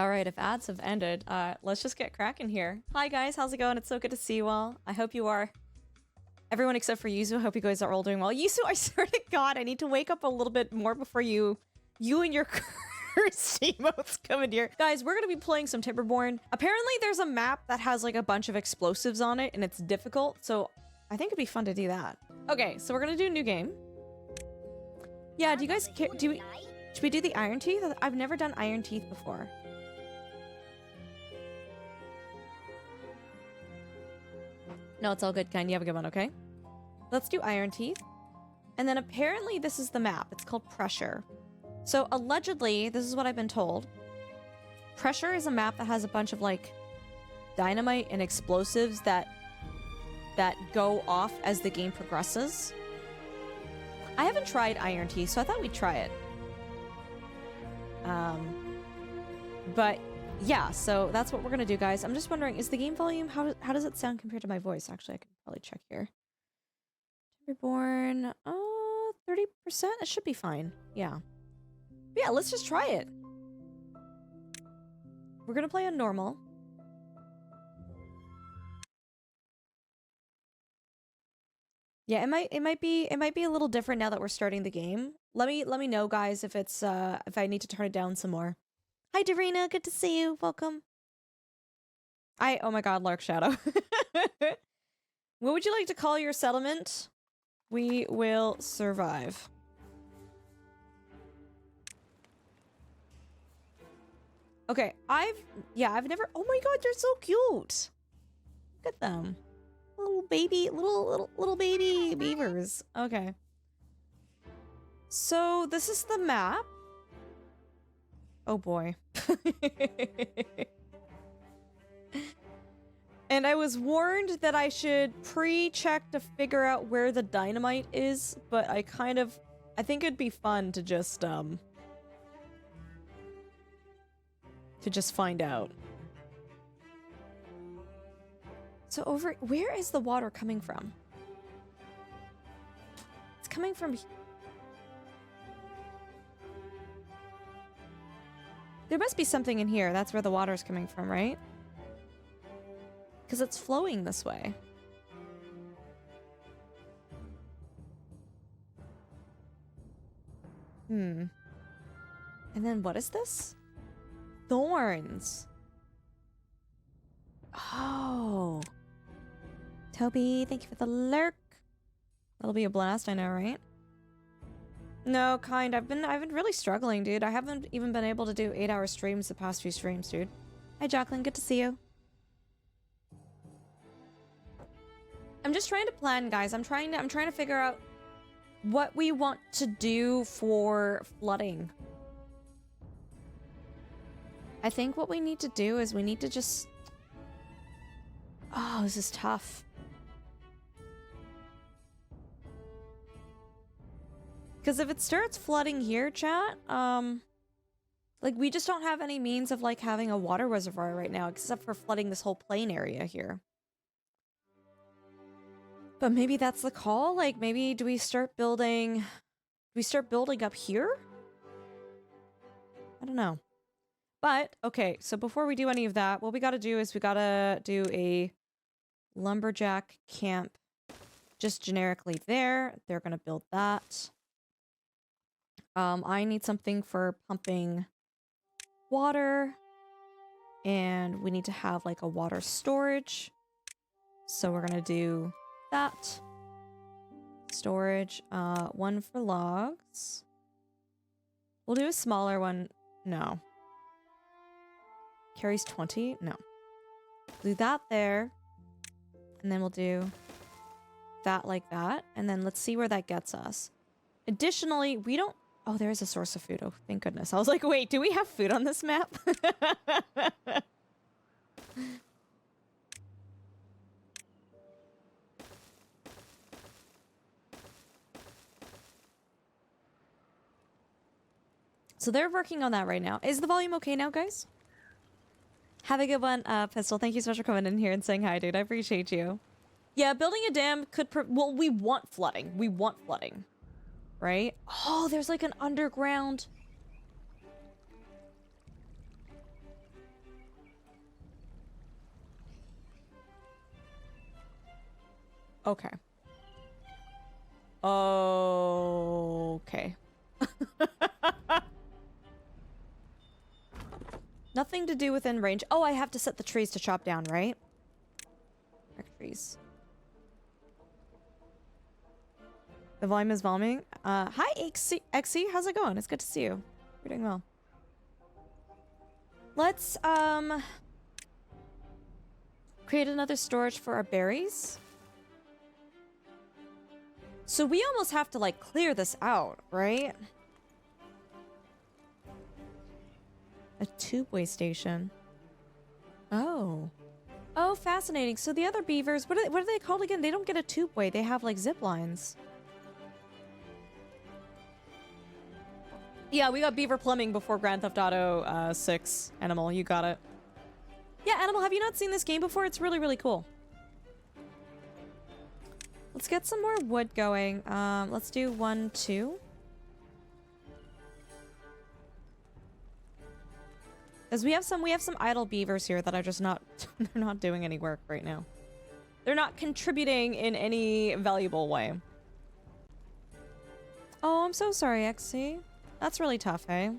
Alright, if ads have ended, let's just get cracking here. Hi guys, how's it going? It's so good to see you all. I hope you are. Everyone except for Yuzu, I hope you guys are all doing well. Yuzu, I swear to God, I need to wake up a little bit more before you and your cursed emotes come in here. Guys, we're gonna be playing some Timberborn. Apparently there's a map that has like a bunch of explosives on it and it's difficult, so I think it'd be fun to do that. Okay, so we're gonna do a new game. Yeah, do you guys care? Should we do the Iron Teeth? I've never done Iron Teeth before. No, it's all good, kind. You have a good one, okay? Let's do Iron Teeth. And then apparently this is the map. It's called Pressure. So allegedly, this is what I've been told. Pressure is a map that has a bunch of like dynamite and explosives that go off as the game progresses. I haven't tried Iron Teeth, so I thought we'd try it. But yeah, so that's what we're gonna do, guys. I'm just wondering, is the game volume, how does it sound compared to my voice? Actually, I can probably check here. Timberborn, 30%? It should be fine. Yeah. But yeah, let's just try it. We're gonna play on normal. Yeah, it might be a little different now that we're starting the game. Let me know, guys, if it's if I need to turn it down some more. Hi, Darina. Good to see you. Welcome. Oh my God, Lark Shadow. What would you like to call your settlement? We will survive. Okay, I've never, oh my God, they're so cute. Look at them. Little baby, little baby beavers. Okay. So this is the map. Oh boy. And I was warned that I should pre-check to figure out where the dynamite is, but I think it'd be fun to just find out. So where is the water coming from? It's coming from... There must be something in here. That's where the water's coming from, right? Because it's flowing this way. And then what is this? Thorns. Oh. Toby, thank you for the lurk. That'll be a blast, I know, right? No, kind. I've been really struggling, dude. I haven't even been able to do 8-hour streams the past few streams, dude. Hi, Jacqueline. Good to see you. I'm just trying to plan, guys. I'm trying to figure out what we want to do for flooding. I think what we need to do is we need to just... Oh, this is tough. Because if it starts flooding here, chat, like, we just don't have any means of, like, having a water reservoir right now, except for flooding this whole plain area here. But maybe that's the call? Like, maybe do we start building up here? I don't know. But, okay, so before we do any of that, what we gotta do is we gotta do a lumberjack camp just generically there. They're gonna build that. I need something for pumping water, and we need to have like a water storage. So we're gonna do that. Storage, one for logs. We'll do a smaller one. No. Carries 20? No. Do that there. And then we'll do that like that. And then let's see where that gets us. Additionally, we don't... Oh, there is a source of food. Oh, thank goodness. I was like, wait, do we have food on this map? So they're working on that right now. Is the volume okay now, guys? Have a good one, Pistol. Thank you so much for coming in here and saying hi, dude. I appreciate you. Yeah, building a dam could... Well, we want flooding. We want flooding. Right? Oh, there's like an underground... Okay. Okay. Nothing to do within range. Oh, I have to set the trees to chop down, right? Trees. The volume is volume. Hi, XC. How's it going? It's good to see you. You're doing well. Let's, create another storage for our berries. So we almost have to, like, clear this out, right? A tubeway station. Oh. Oh, fascinating. So the other beavers, what are they called again? They don't get a tubeway. They have, like, zip lines. Yeah, we got beaver plumbing before Grand Theft Auto 6. Animal, you got it. Yeah, Animal, have you not seen this game before? It's really, really cool. Let's get some more wood going. Let's do 1, 2. Because we have some idle beavers here that are just not they're not doing any work right now. They're not contributing in any valuable way. Oh, I'm so sorry, XC. That's really tough, hey?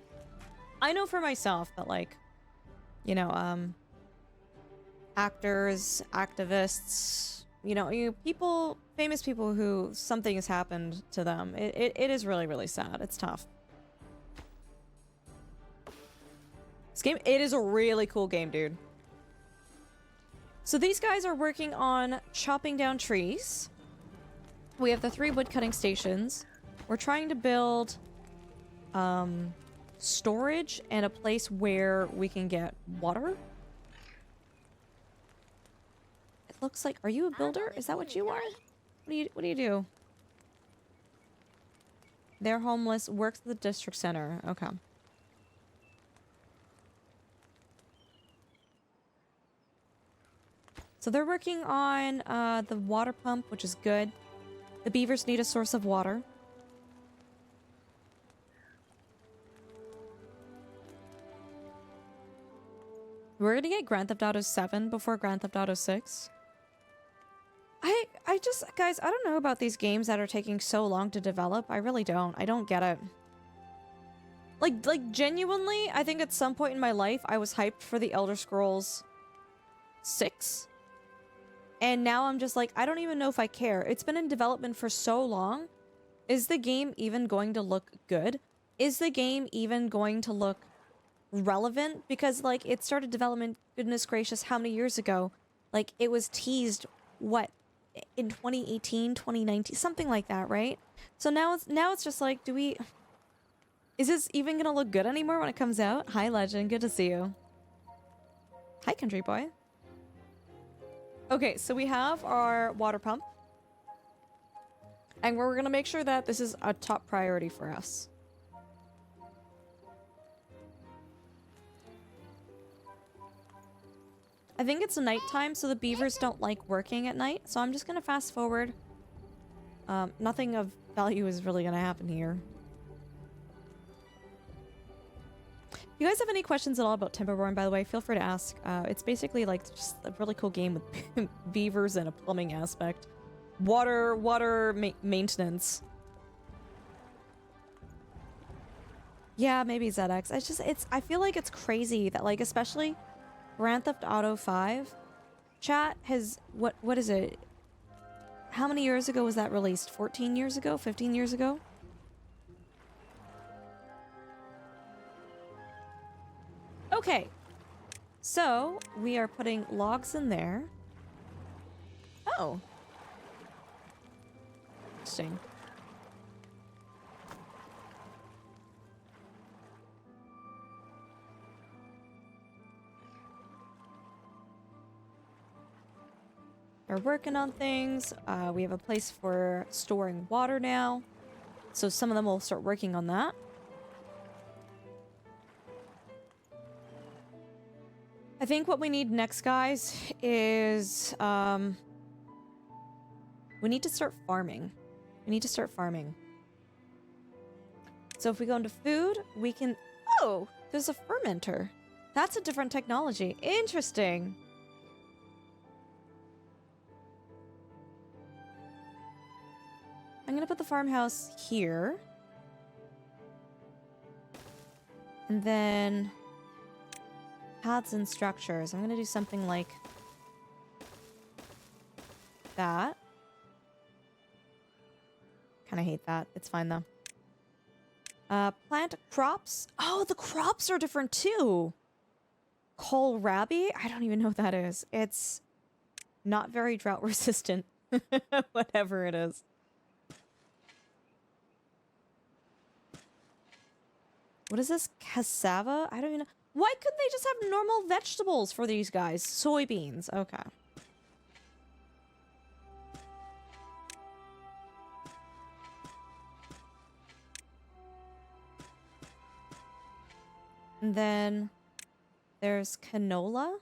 I know for myself that, like, you know, actors, activists, you know, people, famous people who something has happened to them. It is really, really sad. It's tough. This game, it is a really cool game, dude. So these guys are working on chopping down trees. We have the 3 wood cutting stations. We're trying to build storage and a place where we can get water. It looks like, are you a builder? Is that what you are? What do you do? They're homeless, works at the district center. Okay. So they're working on the water pump, which is good. The beavers need a source of water. We're gonna get Grand Theft Auto 7 before Grand Theft Auto 6. I just, guys, I don't know about these games that are taking so long to develop. I really don't. I don't get it. Like genuinely, I think at some point in my life, I was hyped for the Elder Scrolls 6. And now I'm just like, I don't even know if I care. It's been in development for so long. Is the game even going to look good? Is the game even going to look relevant? Because, like, it started development, goodness gracious, how many years ago? Like, it was teased, what, in 2018, 2019, something like that, right? So now it's just like, is this even gonna look good anymore when it comes out? Hi, Legend, good to see you. Hi, Country Boy. Okay, so we have our water pump. And we're gonna make sure that this is a top priority for us. I think it's nighttime, so the beavers don't like working at night. So I'm just gonna fast forward. Nothing of value is really gonna happen here. If you guys have any questions at all about Timberborn, by the way, feel free to ask. It's basically like just a really cool game with beavers and a plumbing aspect. Water maintenance. Yeah, maybe ZX. I feel like it's crazy that, like, especially Grand Theft Auto 5 chat has, what is it? How many years ago was that released? 14 years ago? 15 years ago? Okay. So, we are putting logs in there. Oh. Interesting. We're working on things. We have a place for storing water now. So some of them will start working on that. I think what we need next, guys, is we need to start farming. We need to start farming. So if we go into food, we can... Oh! There's a fermenter. That's a different technology. Interesting. I'm gonna put the farmhouse here. And then paths and structures. I'm gonna do something like that. Kind of hate that. It's fine though. Plant crops. Oh, the crops are different too. Kohlrabi? I don't even know what that is. It's not very drought resistant. Whatever it is. What is this? Cassava? I don't even know. Why couldn't they just have normal vegetables for these guys? Soybeans. Okay. And then there's canola.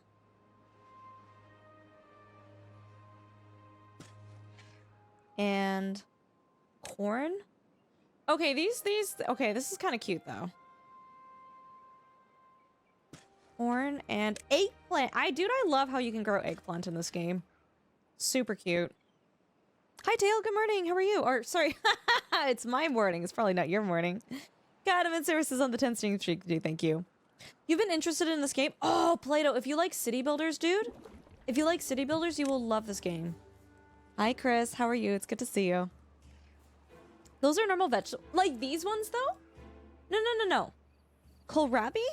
And corn. Okay, okay, this is kind of cute though. Corn and eggplant. Dude, I love how you can grow eggplant in this game. Super cute. Hi, Tail. Good morning. How are you? Or, sorry. It's my morning. It's probably not your morning. Godman Services on the 10 stream streak. Dude, thank you. You've been interested in this game? Oh, Play-Doh. If you like city builders, dude. If you like city builders, you will love this game. Hi, Chris. How are you? It's good to see you. Those are normal vegetables. Like these ones, though? No. Kohlrabi?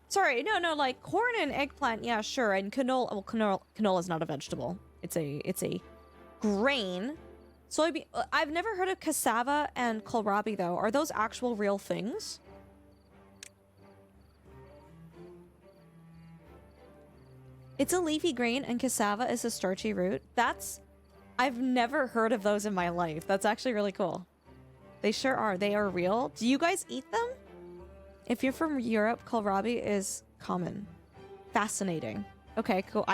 Sorry, no, like corn and eggplant, yeah, sure, and canola. Well, canola is not a vegetable. It's a grain. Soybean. I've never heard of cassava and kohlrabi though. Are those actual real things? It's a leafy grain, and cassava is a starchy root. I've never heard of those in my life. That's actually really cool. They sure are. They are real. Do you guys eat them? If you're from Europe, kohlrabi is common. Fascinating. Okay, cool.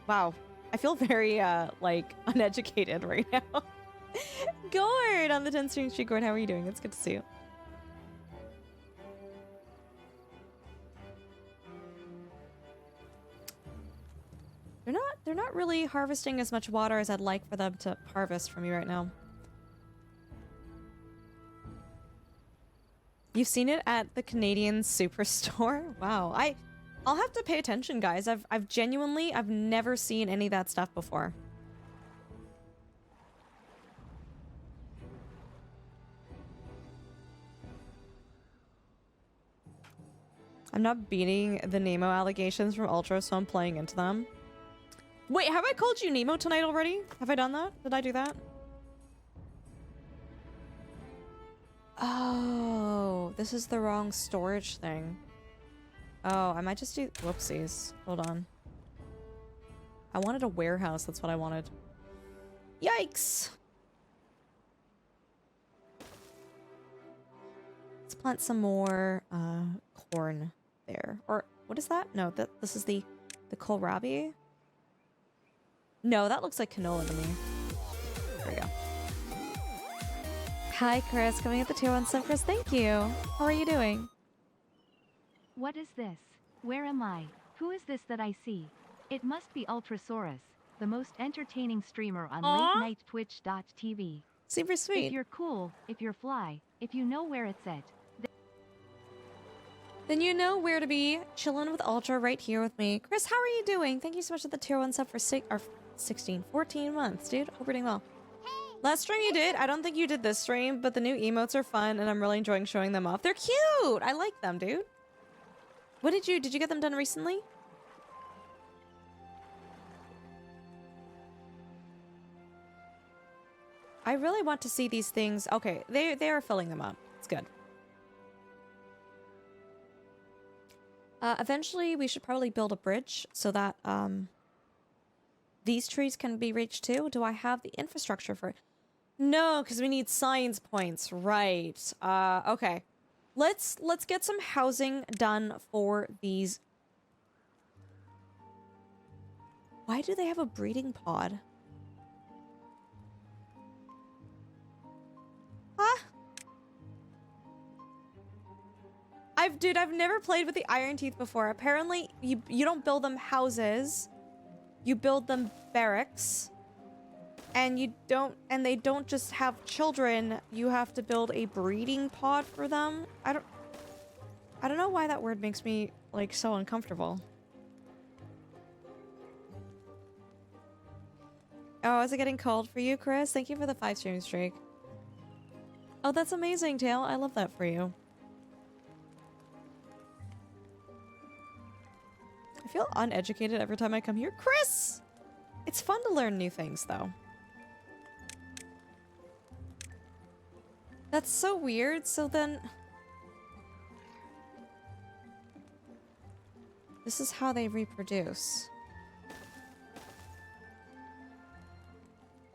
Wow. I feel very, like, uneducated right now. Gord on the 10 stream street. Gord, how are you doing? It's good to see you. They're not really harvesting as much water as I'd like for them to harvest from me right now. You've seen it at the Canadian Superstore? Wow. I'll have to pay attention, guys. I've genuinely never seen any of that stuff before. I'm not beating the Nemo allegations from Ultra, so I'm playing into them. Wait, have I called you Nemo tonight already? Have I done that? Did I do that? Oh, this is the wrong storage thing. Oh, I might just do... Whoopsies. Hold on. I wanted a warehouse. That's what I wanted. Yikes! Let's plant some more corn there. Or, what is that? No, this is the kohlrabi. No, that looks like canola to me. There we go. Hi, Chris. Coming at the tier 1 sub, Chris. Thank you. How are you doing? What is this? Where am I? Who is this that I see? It must be Ultrasaurus, the most entertaining streamer on late-night Twitch.tv. Super sweet. If you're cool, if you're fly, if you know where it's at, then you know where to be. Chilling with Ultra right here with me. Chris, how are you doing? Thank you so much for the tier 1 sub for 14 months, dude. Hope you're doing well. Last stream you did, I don't think you did this stream, but the new emotes are fun and I'm really enjoying showing them off. They're cute! I like them, dude. What did you get them done recently? I really want to see these things. Okay, they are filling them up. It's good. Eventually we should probably build a bridge so that these trees can be reached too. Do I have the infrastructure for it? No, because we need science points. Right. Okay. Let's get some housing done for these. Why do they have a breeding pod? Huh? Dude, I've never played with the Iron Teeth before. Apparently, you don't build them houses. You build them barracks. And they don't just have children, you have to build a breeding pod for them. I don't know why that word makes me, like, so uncomfortable. Oh, is it getting cold for you, Chris? Thank you for the 5 stream streak. Oh, that's amazing, Tail. I love that for you. I feel uneducated every time I come here. Chris! It's fun to learn new things, though. That's so weird. So then... this is how they reproduce.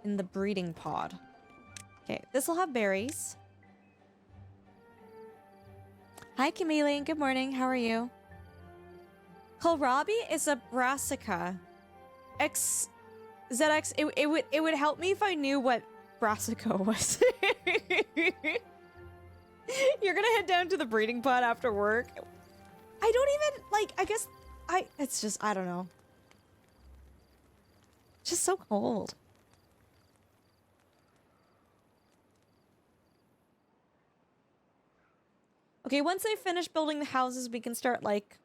In the breeding pod. Okay, this will have berries. Hi, Chameleon. Good morning. How are you? Kohlrabi is a brassica. ZX, it would help me if I knew what brassica was. You're gonna head down to the breeding pod after work. I don't even, like, I guess, it's just, I don't know. It's just so cold. Okay, once they finish building the houses, we can start, like,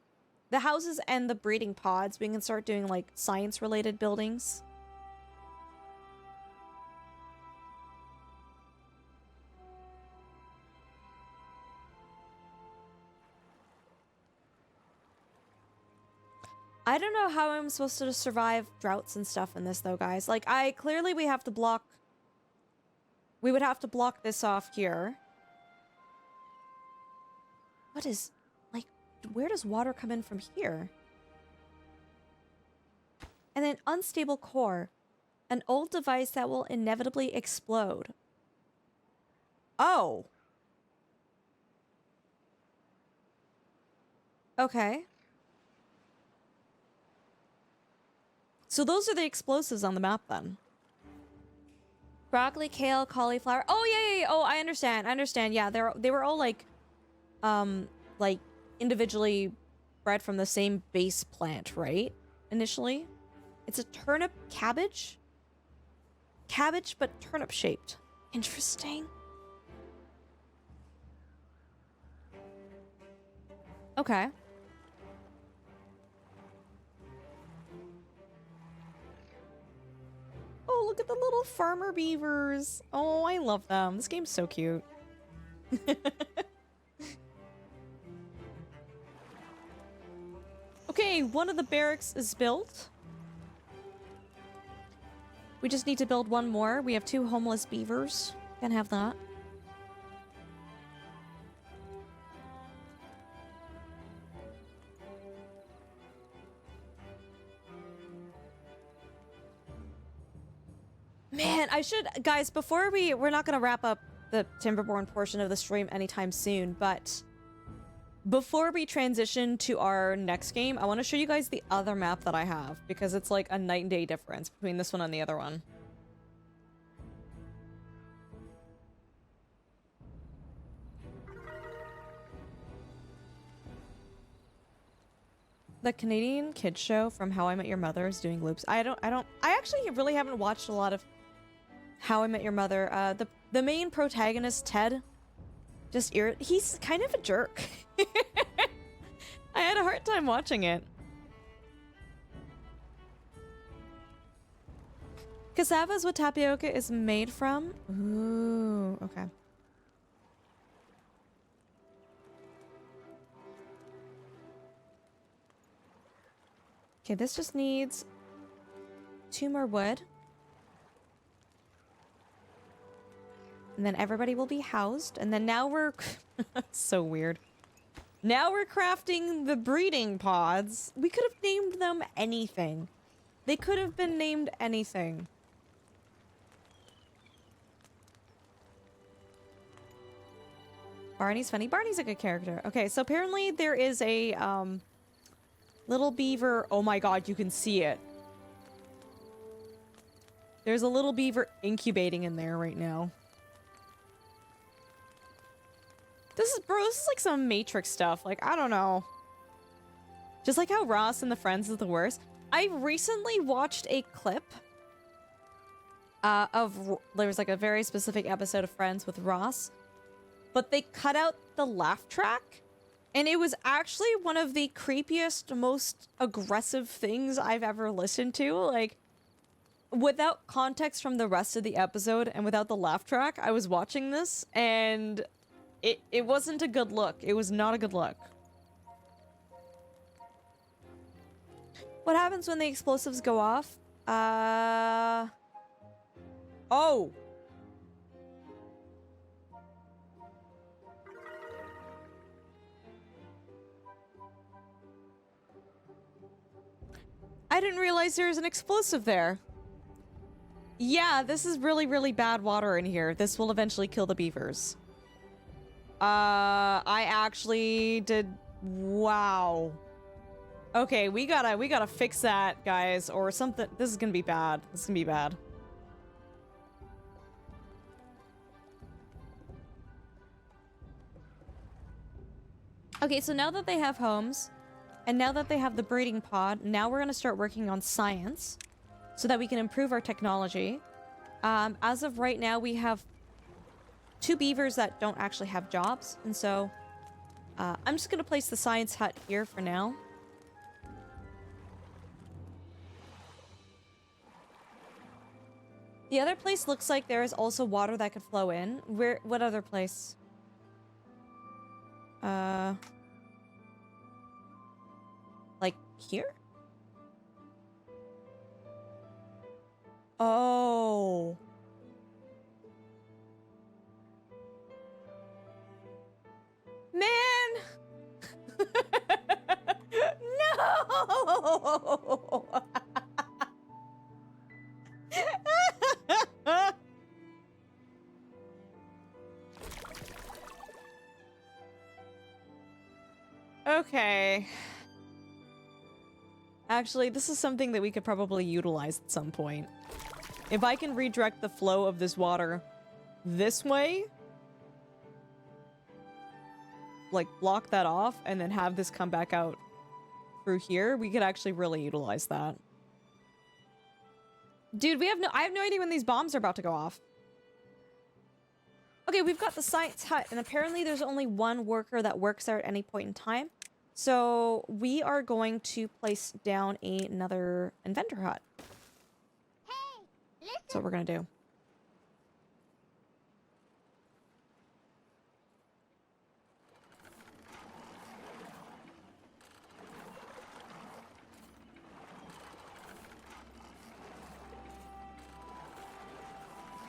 the houses and the breeding pods, we can start doing, like, science-related buildings. I don't know how I'm supposed to survive droughts and stuff in this, though, guys. Like, clearly we have to block... we would have to block this off here. What is... like, where does water come in from here? And then unstable core. An old device that will inevitably explode. Oh. Okay. So those are the explosives on the map, then. Broccoli, kale, cauliflower. Oh, yeah. Oh, I understand. Yeah, they were all, like individually bred from the same base plant, right? Initially. It's a turnip cabbage? Cabbage, but turnip shaped. Interesting. Okay. Oh, look at the little farmer beavers. Oh, I love them. This game's so cute. Okay, one of the barracks is built. We just need to build one more. We have 2 homeless beavers. Can't have that. Man, I should... guys, before we're not going to wrap up the Timberborn portion of the stream anytime soon, but... before we transition to our next game, I want to show you guys the other map that I have, because it's like a night and day difference between this one and the other one. The Canadian kids show from How I Met Your Mother is doing loops. I actually really haven't watched a lot of How I Met Your Mother. The main protagonist, Ted, he's kind of a jerk. I had a hard time watching it. Cassava is what tapioca is made from? Ooh, okay. Okay, this just needs 2 more wood. And then everybody will be housed. And then now we're... so weird. Now we're crafting the breeding pods. We could have named them anything. They could have been named anything. Barney's funny. Barney's a good character. Okay, so apparently there is a little beaver. Oh my god, you can see it. There's a little beaver incubating in there right now. This is like some Matrix stuff. Like, I don't know. Just like how Ross and the Friends is the worst. I recently watched a clip There was like a very specific episode of Friends with Ross, but they cut out the laugh track, and it was actually one of the creepiest, most aggressive things I've ever listened to. Like, without context from the rest of the episode and without the laugh track, I was watching this, and it wasn't a good look. It was not a good look. What happens when the explosives go off? Oh! I didn't realize there was an explosive there. Yeah, this is really, really bad water in here. This will eventually kill the beavers. I actually did... Wow. Okay, we gotta fix that, guys, or something. This is gonna be bad. This is gonna be bad. Okay, so now that they have homes, and now that they have the breeding pod, now we're gonna start working on science, so that we can improve our technology. As of right now, we have 2 beavers that don't actually have jobs, and so I'm just gonna place the science hut here for now. The other place looks like there is also water that could flow in. What other place? Like here? Oh. Man! No! Okay. Actually, this is something that we could probably utilize at some point. If I can redirect the flow of this water this way, like block that off, and then have this come back out through here, we could actually really utilize that. Dude, I have no idea when these bombs are about to go off. Okay, we've got the science hut, and apparently there's only 1 worker that works there at any point in time. So we are going to place down another inventor hut. Hey, listen. That's what we're gonna do.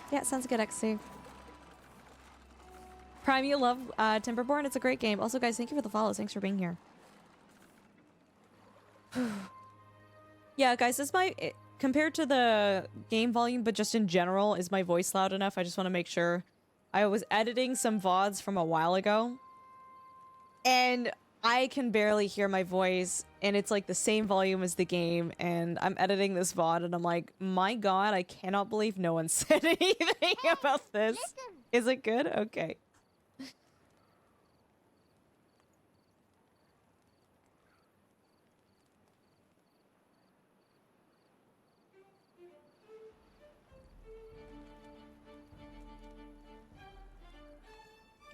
Yeah, sounds good, XC. Prime, you love Timberborn? It's a great game. Also, guys, thank you for the follows. Thanks for being here. Yeah, guys, compared to the game volume, but just in general, is my voice loud enough? I just want to make sure. I was editing some VODs from a while ago, and I can barely hear my voice, and it's like the same volume as the game, and I'm editing this VOD, and I'm like, my god, I cannot believe no one said anything about this. Listen. Is it good? Okay.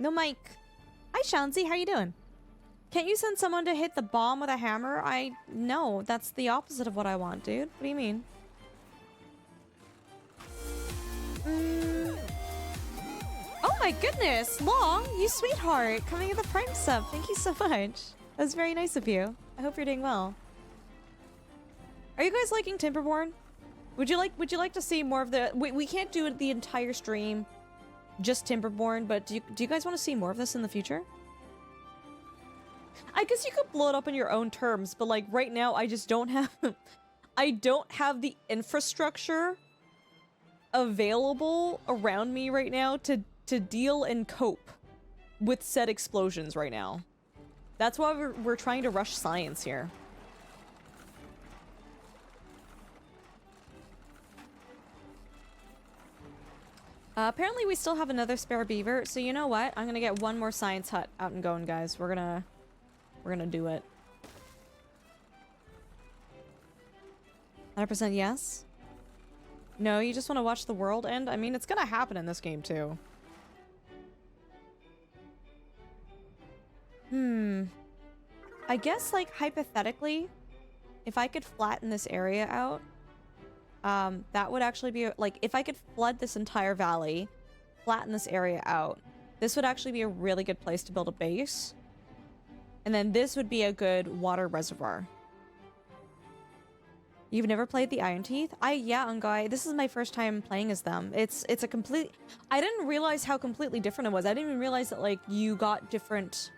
No mic. Hi, Shanzi. How you doing? Can't you send someone to hit the bomb with a hammer? No, that's the opposite of what I want, dude. What do you mean? Oh my goodness, Long, you sweetheart, coming with a Prime sub. Thank you so much. That was very nice of you. I hope you're doing well. Are you guys liking Timberborn? Would you like to see more of the... We can't do the entire stream just Timberborn, but do you guys want to see more of this in the future? I guess you could blow it up on your own terms, but like right now I just don't have I don't have the infrastructure available around me right now to deal and cope with said explosions right now. That's why we're trying to rush science here. Apparently we still have another spare beaver, so you know what? I'm gonna get 1 more science hut out and going, guys. We're gonna do it. 100% yes. No, you just want to watch the world end? I mean, it's gonna happen in this game, too. I guess, like, hypothetically, if I could flatten this area out, that would actually be, like, if I could flood this entire valley, flatten this area out, this would actually be a really good place to build a base. And then this would be a good water reservoir. You've never played the Iron Teeth? Yeah, Ungai. This is my first time playing as them. It's a complete... I didn't realize how completely different it was. I didn't even realize that, like, you got different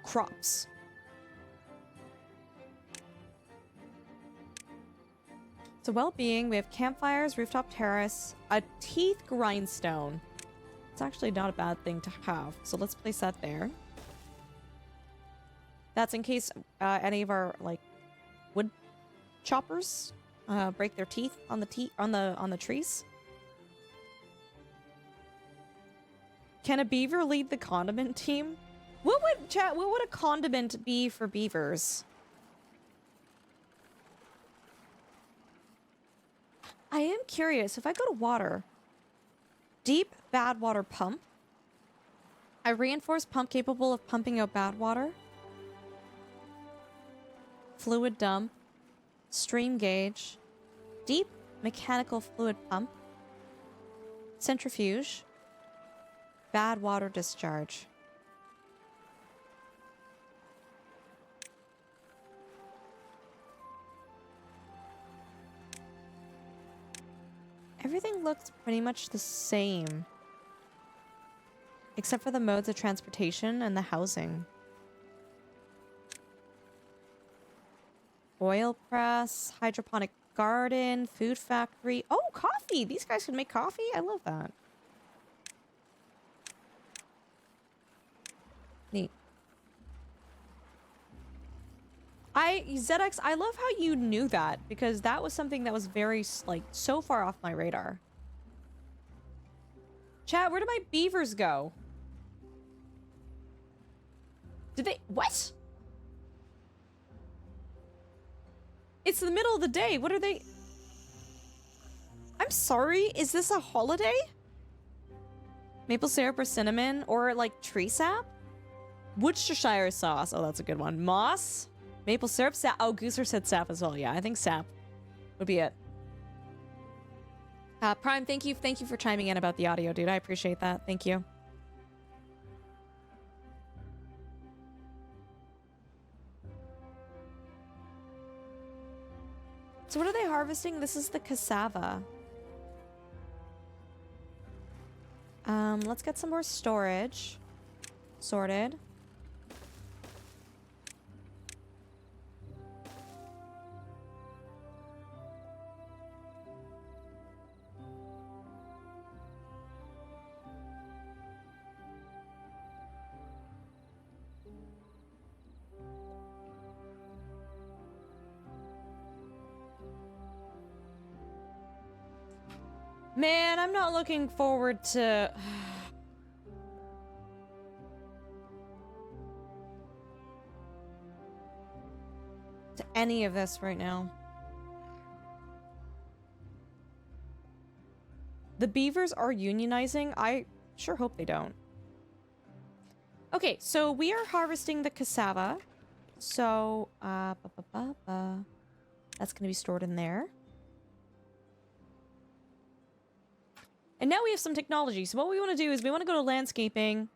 crops. So well-being, we have campfires, rooftop terrace, a teeth grindstone. It's actually not a bad thing to have. So let's place that there. That's in case any of our, like, wood choppers break their teeth on the trees. Can a beaver lead the condiment team? What would a condiment be for beavers? I am curious. If I go to water, deep bad water pump, a reinforced pump capable of pumping out bad water, fluid dump, stream gauge, deep mechanical fluid pump, centrifuge, bad water discharge. Everything looks pretty much the same, except for the modes of transportation and the housing. Oil press, hydroponic garden, food factory. Oh, coffee! These guys can make coffee? I love that. Neat. ZX, I love how you knew that, because that was something that was very, like, so far off my radar. Chat, where did my beavers go? Did they... What? It's the middle of the day. What are they... I'm sorry. Is this a holiday? Maple syrup or cinnamon? Or, like, tree sap? Worcestershire sauce. Oh, that's a good one. Moss? Maple syrup? Sap? Oh, Gooser said sap as well. Yeah, I think sap would be it. Prime, thank you for chiming in about the audio, dude. I appreciate that. Thank you. So what are they harvesting? This is the cassava. Let's get some more storage. Sorted. Man, I'm not looking forward to... to any of this right now. The beavers are unionizing. I sure hope they don't. Okay, so we are harvesting the cassava. So, that's gonna be stored in there. And now we have some technology. So what we want to do is we want to go to landscaping.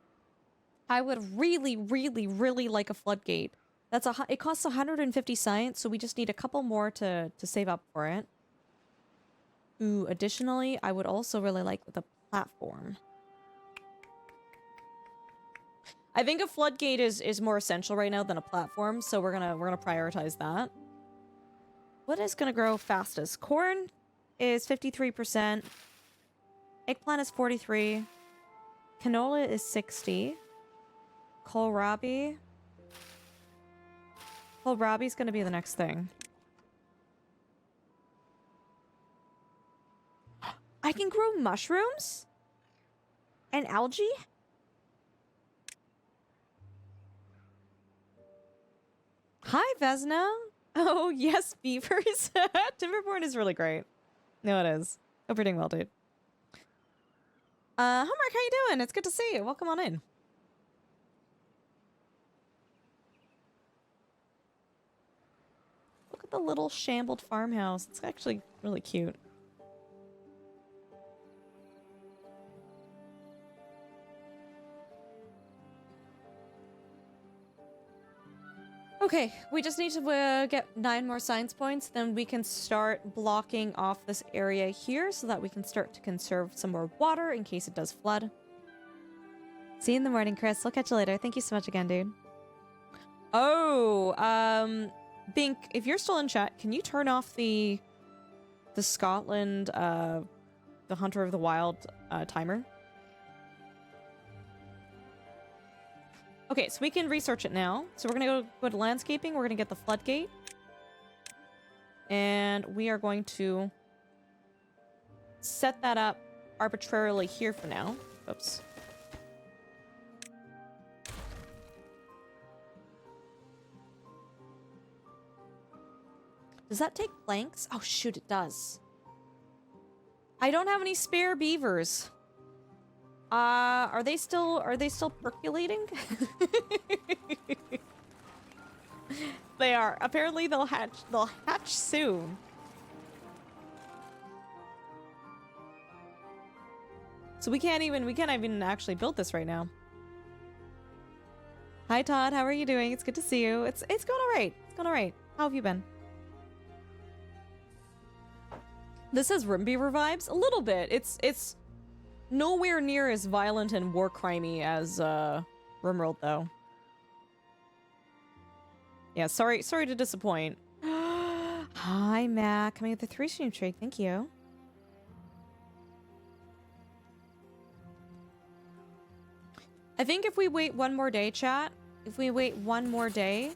I would really, really, really like a floodgate. It costs 150 science, so we just need a couple more to save up for it. Ooh, additionally, I would also really like the platform. I think a floodgate is more essential right now than a platform, so we're gonna prioritize that. What is gonna grow fastest? Corn is 53%. Eggplant is 43. Canola is 60. Kohlrabi. Kohlrabi's gonna be the next thing. I can grow mushrooms? And algae? Hi, Vesna. Oh, yes, beavers. Timberborn is really great. No, it is. Hope you're doing well, dude. Homework, how you doing? It's good to see you. Welcome on in. Look at the little shambled farmhouse. It's actually really cute. Okay, we just need to get 9 more science points, then we can start blocking off this area here so that we can start to conserve some more water in case it does flood. See you in the morning, Chris. I'll catch you later. Thank you so much again, dude. Oh, Bink, if you're still in chat, can you turn off the Scotland, the Hunter of the Wild timer? Okay, so we can research it now. So we're gonna go to landscaping. We're gonna get the floodgate. And we are going to set that up arbitrarily here for now. Oops. Does that take planks? Oh shoot, it does. I don't have any spare beavers. Are they still percolating? They are. Apparently they'll hatch soon. So we can't even actually build this right now. Hi Todd, how are you doing? It's good to see you. It's going alright. It's going alright. How have you been? This has room beaver vibes? A little bit. It's nowhere near as violent and war crimey as Rimworld, though. Yeah, sorry to disappoint. Hi, Matt. Coming with the 3-stream trade. Thank you. I think if we wait one more day, chat. If we wait one more day.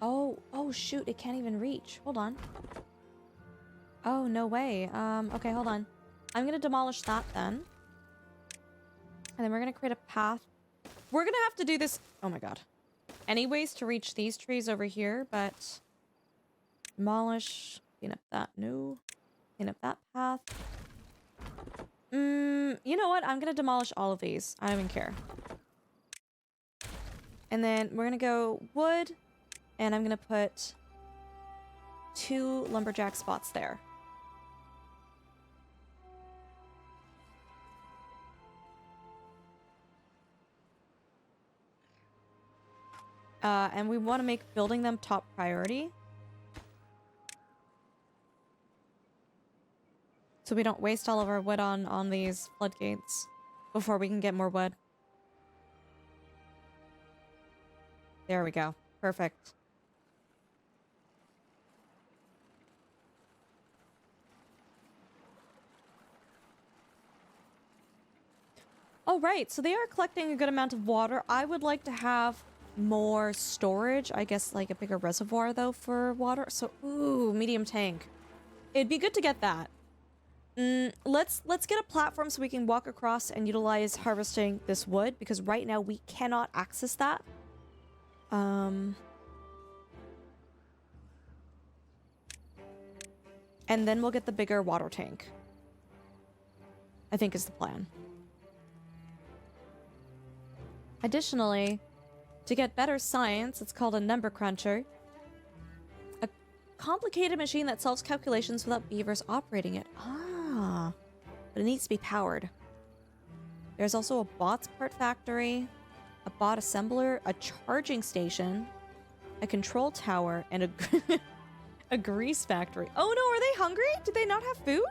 Oh shoot! It can't even reach. Hold on. Oh no way. Okay, hold on. I'm gonna demolish that then. And then we're gonna create a path. We're gonna have to do this, oh my god. Anyways, to reach these trees over here, but demolish, clean up that, no. Clean up that path. You know what? I'm gonna demolish all of these. I don't even care. And then we're gonna go wood, and I'm gonna put 2 lumberjack spots there. And we want to make building them top priority. So we don't waste all of our wood on these floodgates before we can get more wood. There we go. Perfect. Oh, right. So they are collecting a good amount of water. I would like to have more storage. I guess like a bigger reservoir though for water. So, ooh, medium tank. It'd be good to get that. Let's get a platform so we can walk across and utilize harvesting this wood, because right now we cannot access that. And then we'll get the bigger water tank, I think is the plan. Additionally, to get better science, it's called a number cruncher. A complicated machine that solves calculations without beavers operating it. Ah, but it needs to be powered. There's also a bots part factory, a bot assembler, a charging station, a control tower, and a grease factory. Oh no, are they hungry? Did they not have food?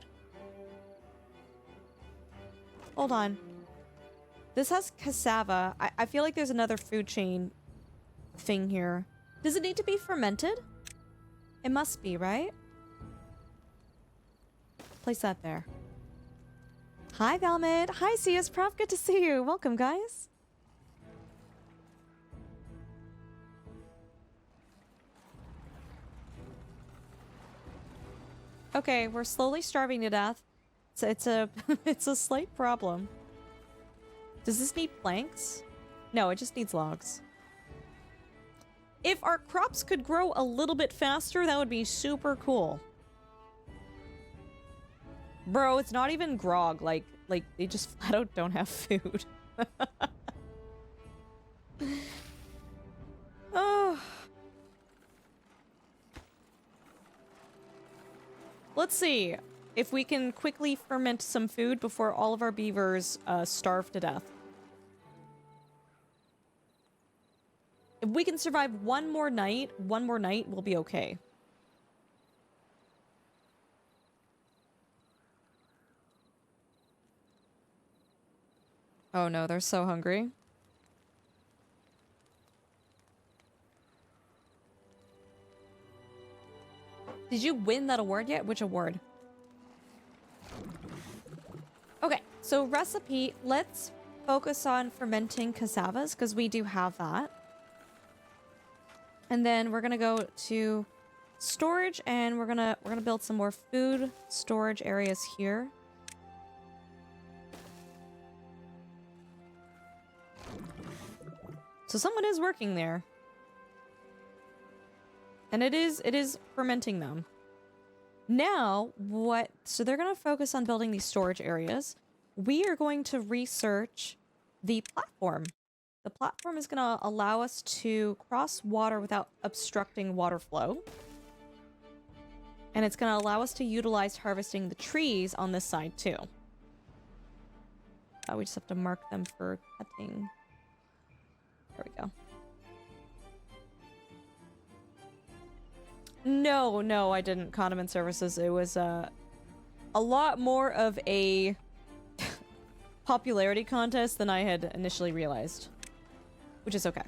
Hold on. This has cassava. I feel like there's another food chain thing here. Does it need to be fermented? It must be, right? Place that there. Hi, Valmid. Hi, CS Prof. Good to see you. Welcome, guys. Okay, we're slowly starving to death. So it's a it's a slight problem. Does this need planks? No, it just needs logs. If our crops could grow a little bit faster, that would be super cool. Bro, it's not even grog. Like they just flat out don't have food. Oh. Let's see if we can quickly ferment some food before all of our beavers starve to death. If we can survive one more night, we'll be okay. Oh no, they're so hungry. Did you win that award yet? Which award? Okay, so recipe, let's focus on fermenting cassavas because we do have that. And then we're gonna go to storage and we're gonna build some more food storage areas here. So someone is working there. And it is fermenting them. Now, so they're going to focus on building these storage areas. We are going to research the platform. The platform is going to allow us to cross water without obstructing water flow. And it's going to allow us to utilize harvesting the trees on this side too. We just have to mark them for cutting. There we go. No, I didn't. Condiment services. It was a lot more of a popularity contest than I had initially realized, which is okay.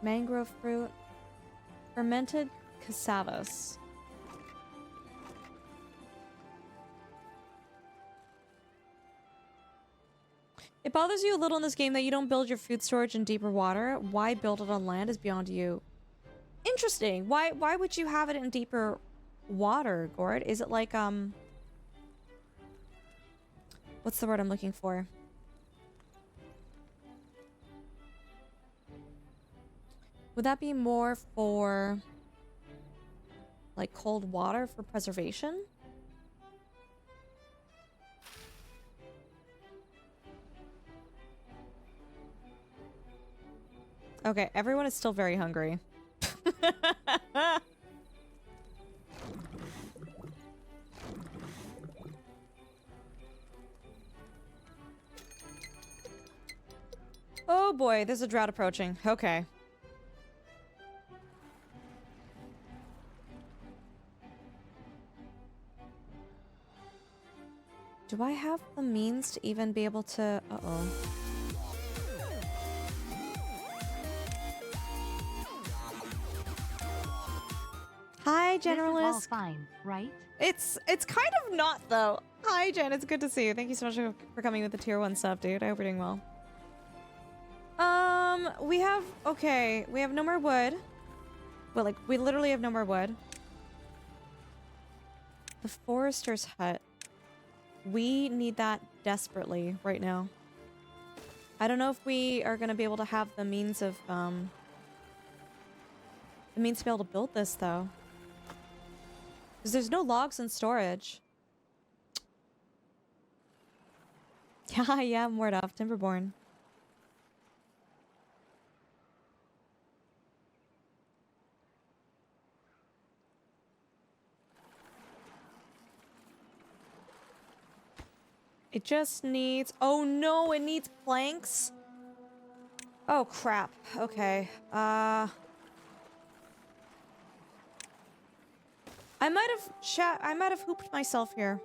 Mangrove fruit, fermented cassavas. It bothers you a little in this game that you don't build your food storage in deeper water. Why build it on land is beyond you. Interesting. Why would you have it in deeper water, Gord? Is it like, what's the word I'm looking for? Would that be more for, like, cold water for preservation? Okay, everyone is still very hungry. Oh boy, there's a drought approaching. Okay. Do I have the means to even be able to... Uh-oh. Hi, Generalist. This is all fine, right? It's kind of not, though. Hi, Jen. It's good to see you. Thank you so much for coming with the tier 1 sub, dude. I hope you're doing well. We have... Okay, we have no more wood. Well, like, we literally have no more wood. The forester's hut. We need that desperately right now. I don't know if we are going to be able to have the means of, the means to be able to build this, though. Because there's no logs in storage. Yeah, Mordov, Timberborn. It just needs... Oh no, it needs planks? Oh crap. Okay. I might have hooped myself here.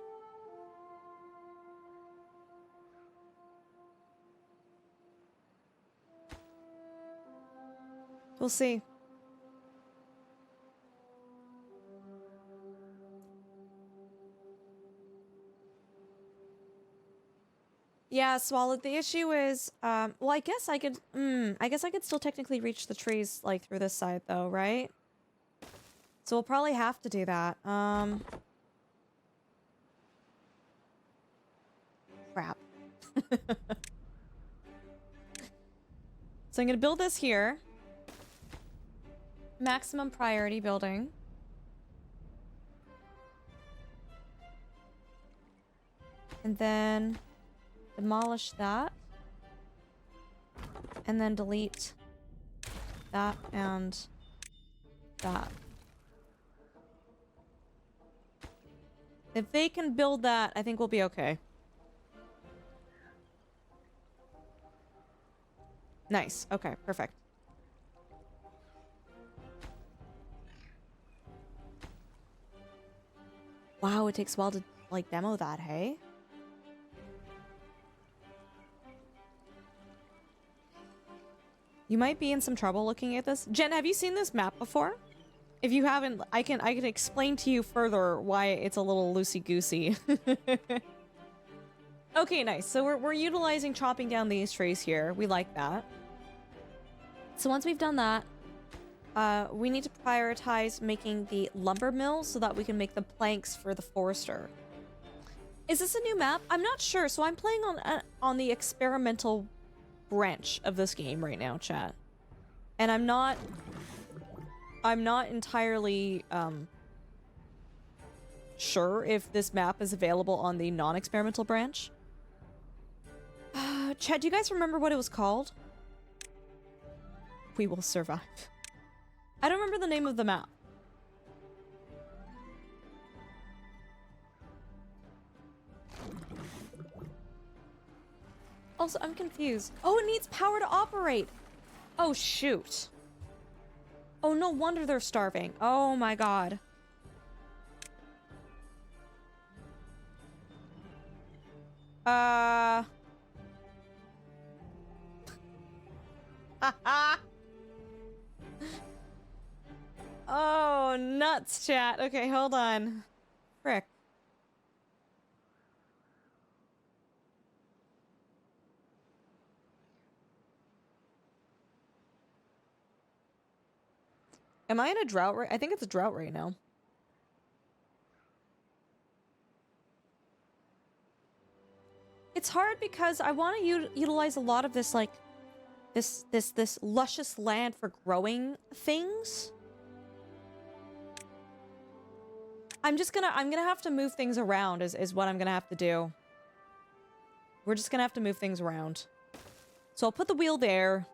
We'll see. Yeah, Swallowed. The issue is, well, I guess I could still technically reach the trees, like, through this side, though, right? So we'll probably have to do that. Crap. So I'm gonna build this here. Maximum priority building. And then demolish that. And then delete that and that. If they can build that, I think we'll be okay. Nice. Okay, perfect. Wow, it takes a while to, like, demo that, hey? You might be in some trouble looking at this. Jen, have you seen this map before? If you haven't, I can explain to you further why it's a little loosey-goosey. Okay, nice. So we're utilizing chopping down these trees here. We like that. So once we've done that, we need to prioritize making the lumber mill so that we can make the planks for the forester. Is this a new map? I'm not sure. So I'm playing on the experimental branch of this game right now, chat. And I'm not entirely sure if this map is available on the non-experimental branch. Chat, do you guys remember what it was called? We will survive. I don't remember the name of the map. Also, I'm confused. Oh, it needs power to operate. Oh, shoot. Oh, no wonder they're starving. Oh my god. Oh, nuts, chat. Okay, hold on. Frick. Am I in a drought right? I think it's a drought right now. It's hard because I want to utilize a lot of this, like, this luscious land for growing things. I'm gonna have to move things around is what I'm gonna have to do. We're just gonna have to move things around. So I'll put the wheel there.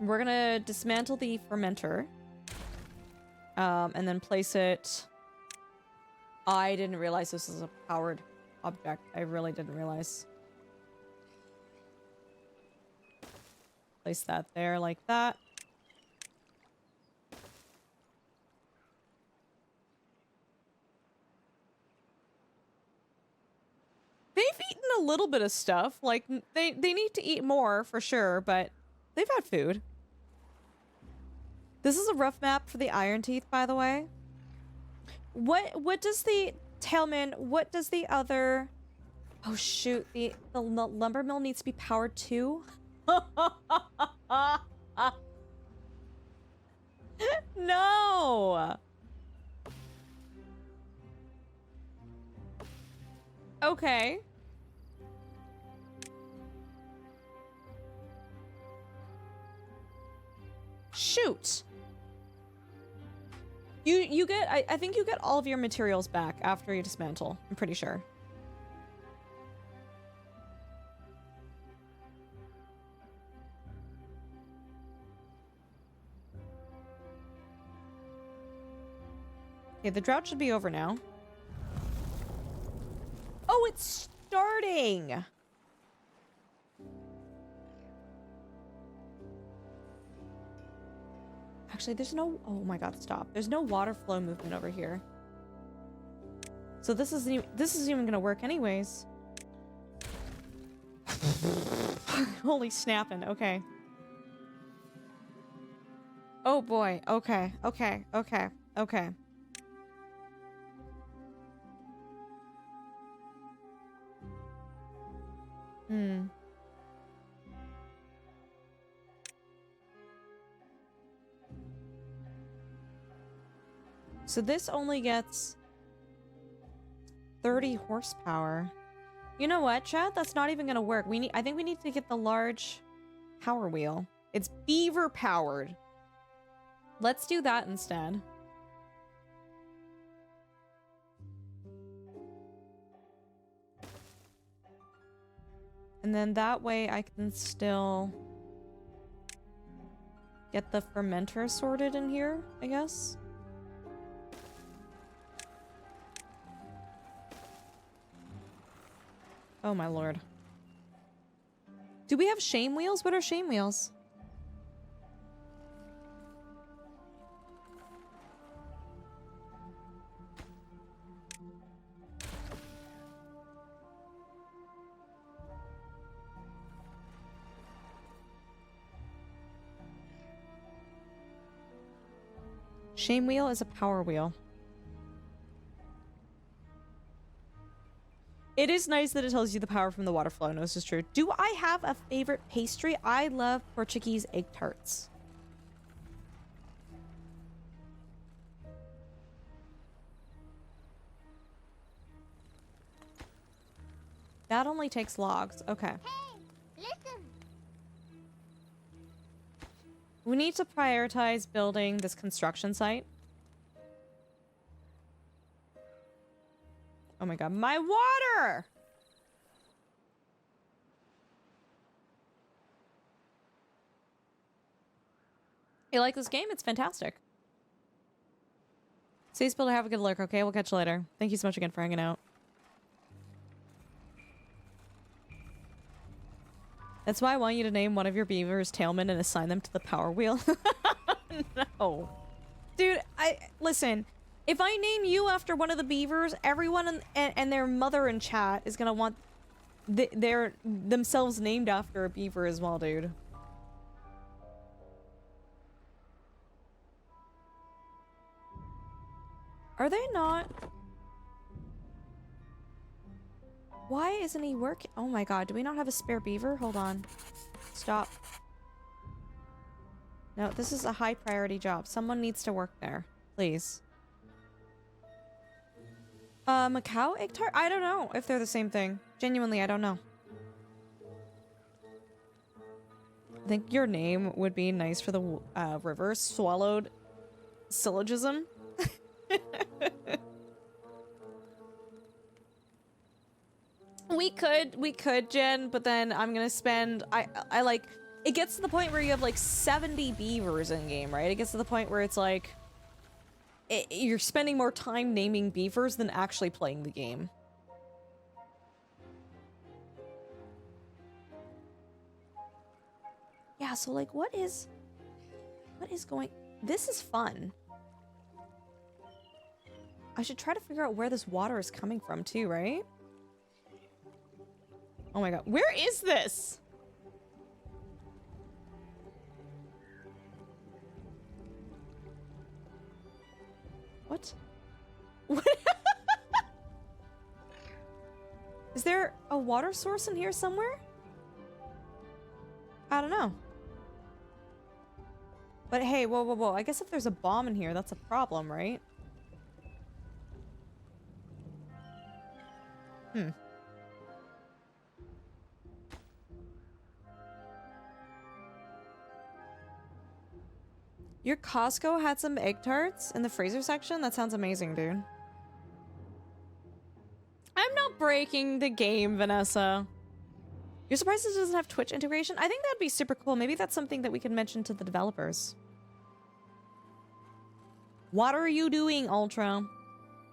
We're gonna dismantle the fermenter. And then place it... I didn't realize this is a powered object. I really didn't realize. Place that there like that. They've eaten a little bit of stuff. Like, they need to eat more, for sure, but they've had food. This is a rough map for the Iron Teeth, by the way. What does the... Tailman, what does the other... Oh, shoot. The lumber mill needs to be powered too? No! Okay. Shoot. You get, I think you get all of your materials back after you dismantle. I'm pretty sure. Okay, the drought should be over now. Oh, it's starting! Actually, there's no... Oh my god, stop. There's no water flow movement over here. So this isn't even gonna work anyways. Holy snapping. Okay. Oh boy. Okay. Okay. Okay. Okay. Hmm. So this only gets 30 horsepower. You know what, chat? That's not even gonna work. I think we need to get the large power wheel. It's beaver powered. Let's do that instead. And then that way I can still get the fermenter sorted in here, I guess. Oh my lord. Do we have shame wheels? What are shame wheels? Shame wheel is a power wheel. It is nice that it tells you the power from the water flow. No, this is true. Do I have a favorite pastry? I love Portuguese egg tarts. That only takes logs. Okay. Hey, listen. We need to prioritize building this construction site. Oh my god, my water! You like this game? It's fantastic. Space Builder, have a good look, okay? We'll catch you later. Thank you so much again for hanging out. That's why I want you to name one of your beavers Tailman and assign them to the power wheel. No. Dude, listen. If I name you after one of the beavers, everyone and their mother in chat is gonna want their themselves named after a beaver as well, dude. Are they not? Why isn't he working? Oh my god, do we not have a spare beaver? Hold on. Stop. No, this is a high priority job. Someone needs to work there. Please. A cow egg tart? I don't know if they're the same thing. Genuinely, I don't know. I think your name would be nice for the river. Swallowed syllogism. We could, Jen, but then I'm gonna spend, I like, it gets to the point where you have like 70 beavers in game, right? It gets to the point where it's like, you're spending more time naming beavers than actually playing the game. Yeah, so like, what is going, this is fun. I should try to figure out where this water is coming from too, right? Oh my god, where is this? What? What? Is there a water source in here somewhere? I don't know. But hey, whoa, whoa, whoa. I guess if there's a bomb in here, that's a problem, right? Hmm. Your Costco had some egg tarts in the freezer section? That sounds amazing, dude. I'm not breaking the game, Vanessa. You're surprised it doesn't have Twitch integration? I think that'd be super cool. Maybe that's something that we could mention to the developers. What are you doing, Ultra?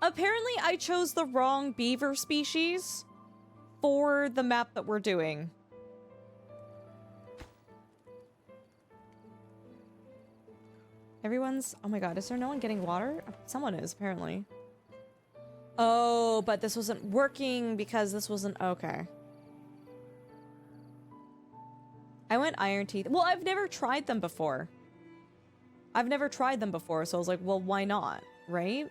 Apparently, I chose the wrong beaver species for the map that we're doing. Everyone's... Oh my god, is there no one getting water? Someone is, apparently. Oh, but this wasn't working because this wasn't... Okay. I went Iron Teeth. Well, I've never tried them before. I've never tried them before, so I was like, well, why not? Right?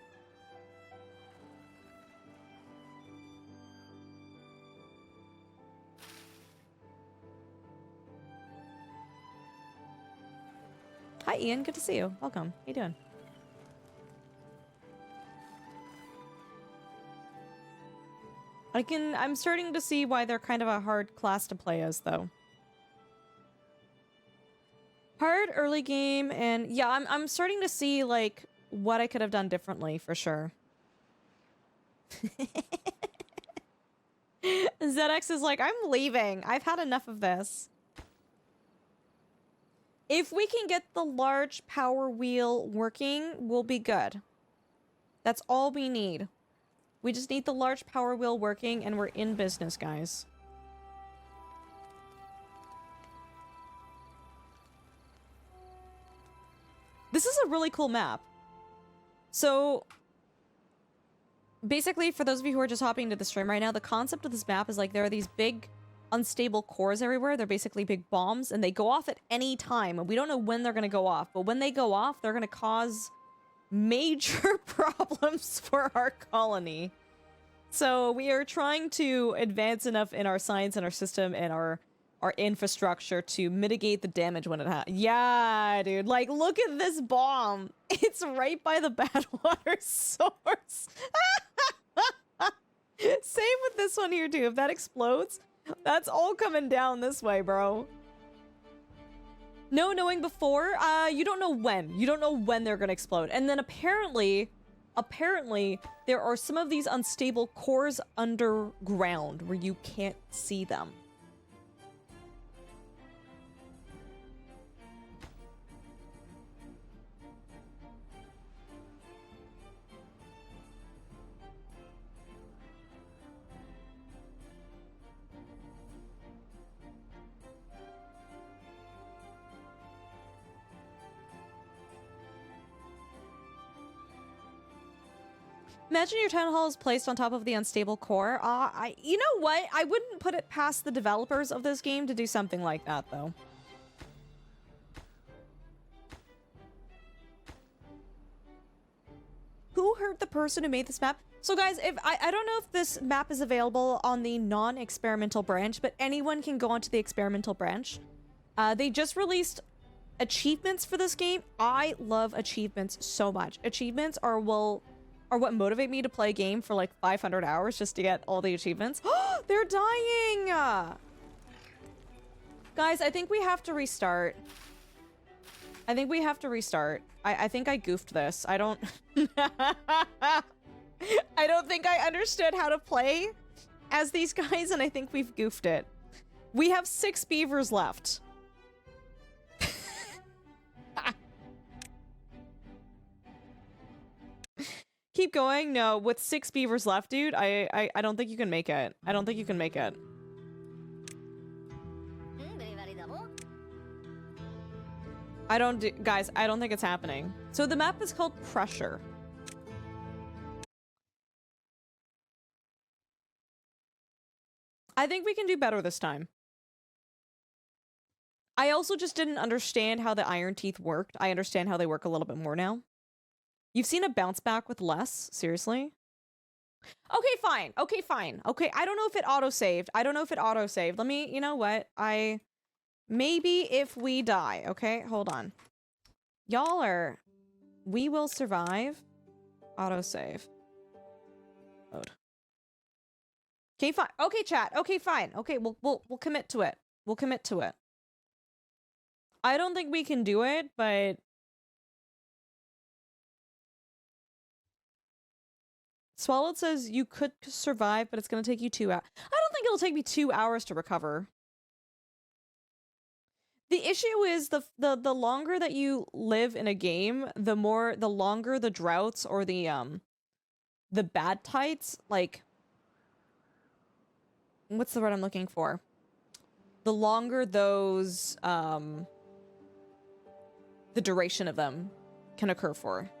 Hi, Ian. Good to see you. Welcome. How you doing? I'm starting to see why they're kind of a hard class to play as, though. Hard early game, and yeah, I'm starting to see, like, what I could have done differently, for sure. ZX is like, I'm leaving. I've had enough of this. If we can get the large power wheel working, we'll be good. That's all we need. We just need the large power wheel working and we're in business, guys. This is a really cool map. So, basically, for those of you who are just hopping into the stream right now, the concept of this map is like there are these big unstable cores everywhere. They're basically big bombs and they go off at any time. And we don't know when they're going to go off. But when they go off, they're going to cause major problems for our colony. So we are trying to advance enough in our science and our system and our infrastructure to mitigate the damage when it happens. Yeah, dude. Like, look at this bomb. It's right by the Badwater source. Same with this one here, too. If that explodes, that's all coming down this way, bro. No knowing before, you don't know when. You don't know when they're gonna explode. And then apparently, there are some of these unstable cores underground where you can't see them. Imagine your town hall is placed on top of the unstable core. You know what? I wouldn't put it past the developers of this game to do something like that, though. Who hurt the person who made this map? So guys, if I don't know if this map is available on the non-experimental branch, but anyone can go onto the experimental branch. They just released achievements for this game. I love achievements so much. Achievements are what motivate me to play a game for like 500 hours just to get all the achievements. Oh, they're dying! Guys, I think we have to restart. I think we have to restart. I think I goofed this. I don't... I don't think I understood how to play as these guys, and I think we've goofed it. We have 6 beavers left. Keep going? No, with 6 beavers left, dude, I don't think you can make it. I don't think you can make it. Guys, I don't think it's happening. So the map is called Pressure. I think we can do better this time. I also just didn't understand how the Iron Teeth worked. I understand how they work a little bit more now. You've seen a bounce back with less? Seriously? Okay, fine. Okay, fine. Okay, I don't know if it auto-saved. I don't know if it auto-saved. Let me, you know what? Maybe if we die. Okay, hold on. Y'all are... We will survive. Auto-save. Mode. Okay, fine. Okay, chat. Okay, fine. Okay, we'll commit to it. We'll commit to it. I don't think we can do it, but... Swallowed says you could survive, but it's going to take you 2 hours. I don't think it'll take me 2 hours to recover. The issue is the longer that you live in a game, the longer the droughts or the bad tides, like... What's the word I'm looking for? The longer those, the duration of them can occur for.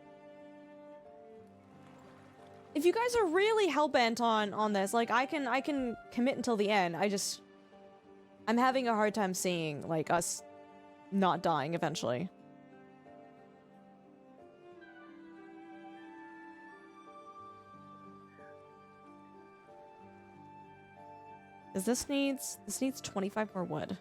If you guys are really hellbent on this, like, I can commit until the end. I'm having a hard time seeing, like, us not dying eventually. This needs 25 more wood.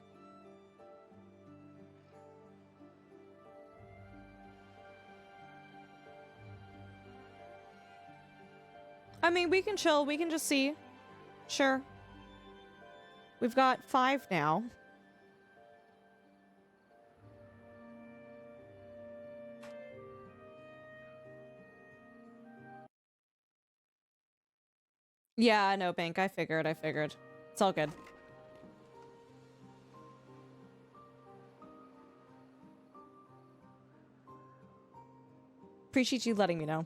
I mean, we can chill. We can just see. Sure. We've got 5 now. Yeah, no, Bank. I figured. It's all good. Appreciate you letting me know.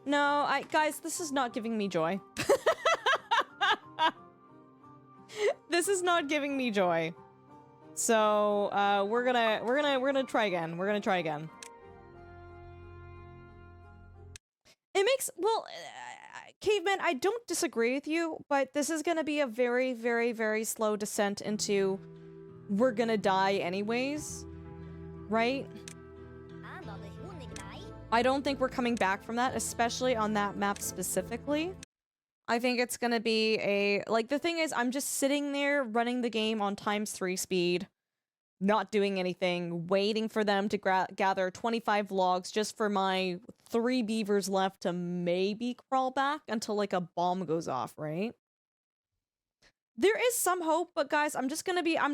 No, guys, this is not giving me joy. This is not giving me joy. So, we're gonna try again. We're gonna try again. It makes, well, Caveman, I don't disagree with you, but this is gonna be a very, very, very slow descent into we're gonna die anyways, right? I don't think we're coming back from that, especially on that map specifically. I think it's gonna be like, the thing is, I'm just sitting there running the game on ×3 speed, not doing anything, waiting for them to gather 25 logs just for my 3 beavers left to maybe crawl back until, like, a bomb goes off, right? There is some hope, but guys, I'm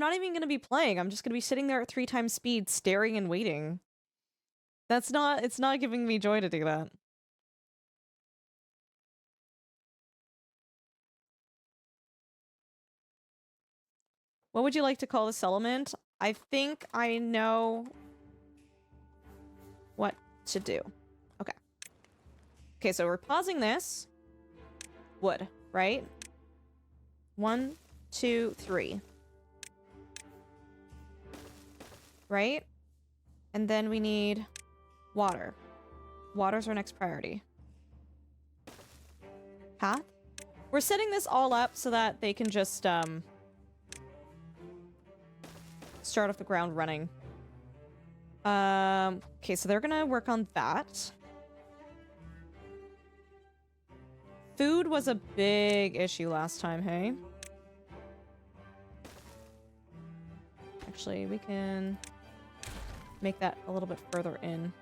not even gonna be playing. I'm just gonna be sitting there at 3 times speed, staring and waiting. It's not giving me joy to do that. What would you like to call this element? I think I know what to do. Okay. Okay, so we're pausing this. Wood, right? 1, 2, 3. Right? And then we need water. Water's our next priority. Path? We're setting this all up so that they can just, start off the ground running. Okay, so they're gonna work on that. Food was a big issue last time, hey? Actually, we can make that a little bit further in.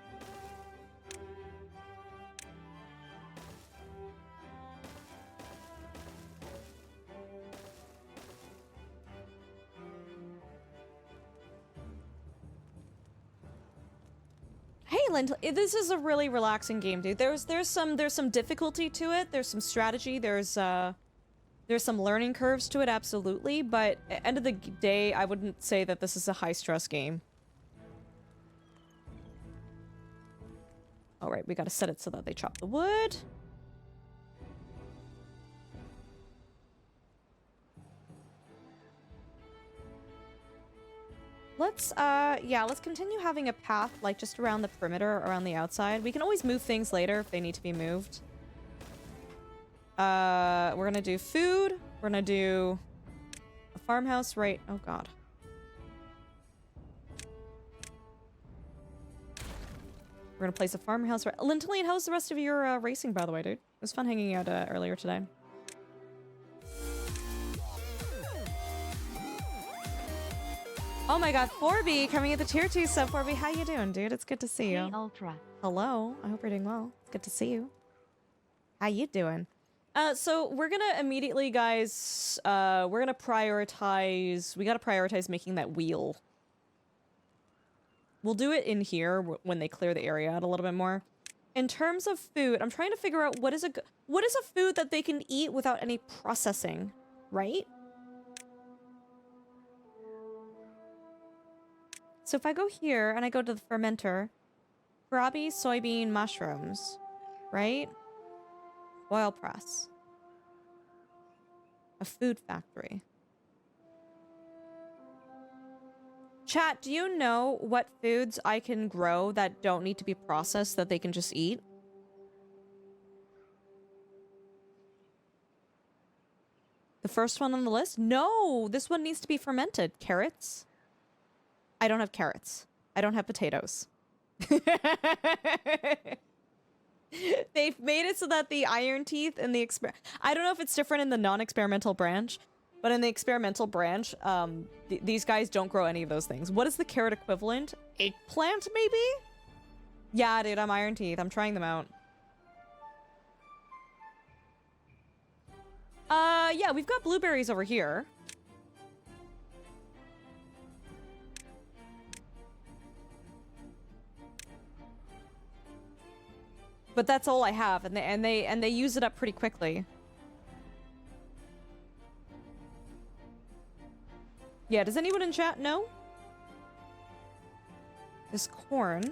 Hey, Lentil, this is a really relaxing game, dude. There's some difficulty to it. There's some strategy. There's some learning curves to it, absolutely. But at the end of the day, I wouldn't say that this is a high-stress game. All right, we gotta set it so that they chop the wood. Let's continue having a path, like, just around the perimeter, around the outside. We can always move things later if they need to be moved. We're gonna do food. We're gonna do a farmhouse right... Oh, God. We're gonna place a farmhouse right... Lintilian, how's the rest of your, racing, by the way, dude? It was fun hanging out, earlier today. Oh my god, 4B coming at the tier 2 sub. 4B, how you doing, dude? It's good to see you. Hey, Ultra. Hello. I hope you're doing well. It's good to see you. How you doing? So we're gonna immediately, guys, we're gonna prioritize... We gotta prioritize making that wheel. We'll do it in here when they clear the area out a little bit more. In terms of food, I'm trying to figure out what is a food that they can eat without any processing, right? So if I go here and I go to the fermenter, Karabi soybean mushrooms, right? Oil press. A food factory. Chat, do you know what foods I can grow that don't need to be processed that they can just eat? The first one on the list? No, this one needs to be fermented. Carrots? I don't have carrots. I don't have potatoes. They've made it so that the iron teeth and the I don't know if it's different in the non-experimental branch, but in the experimental branch, these guys don't grow any of those things. What is the carrot equivalent? Eggplant, maybe? Yeah, dude, I'm iron teeth. I'm trying them out. Yeah, we've got blueberries over here. But that's all I have, and they use it up pretty quickly. Yeah, does anyone in chat know? This corn.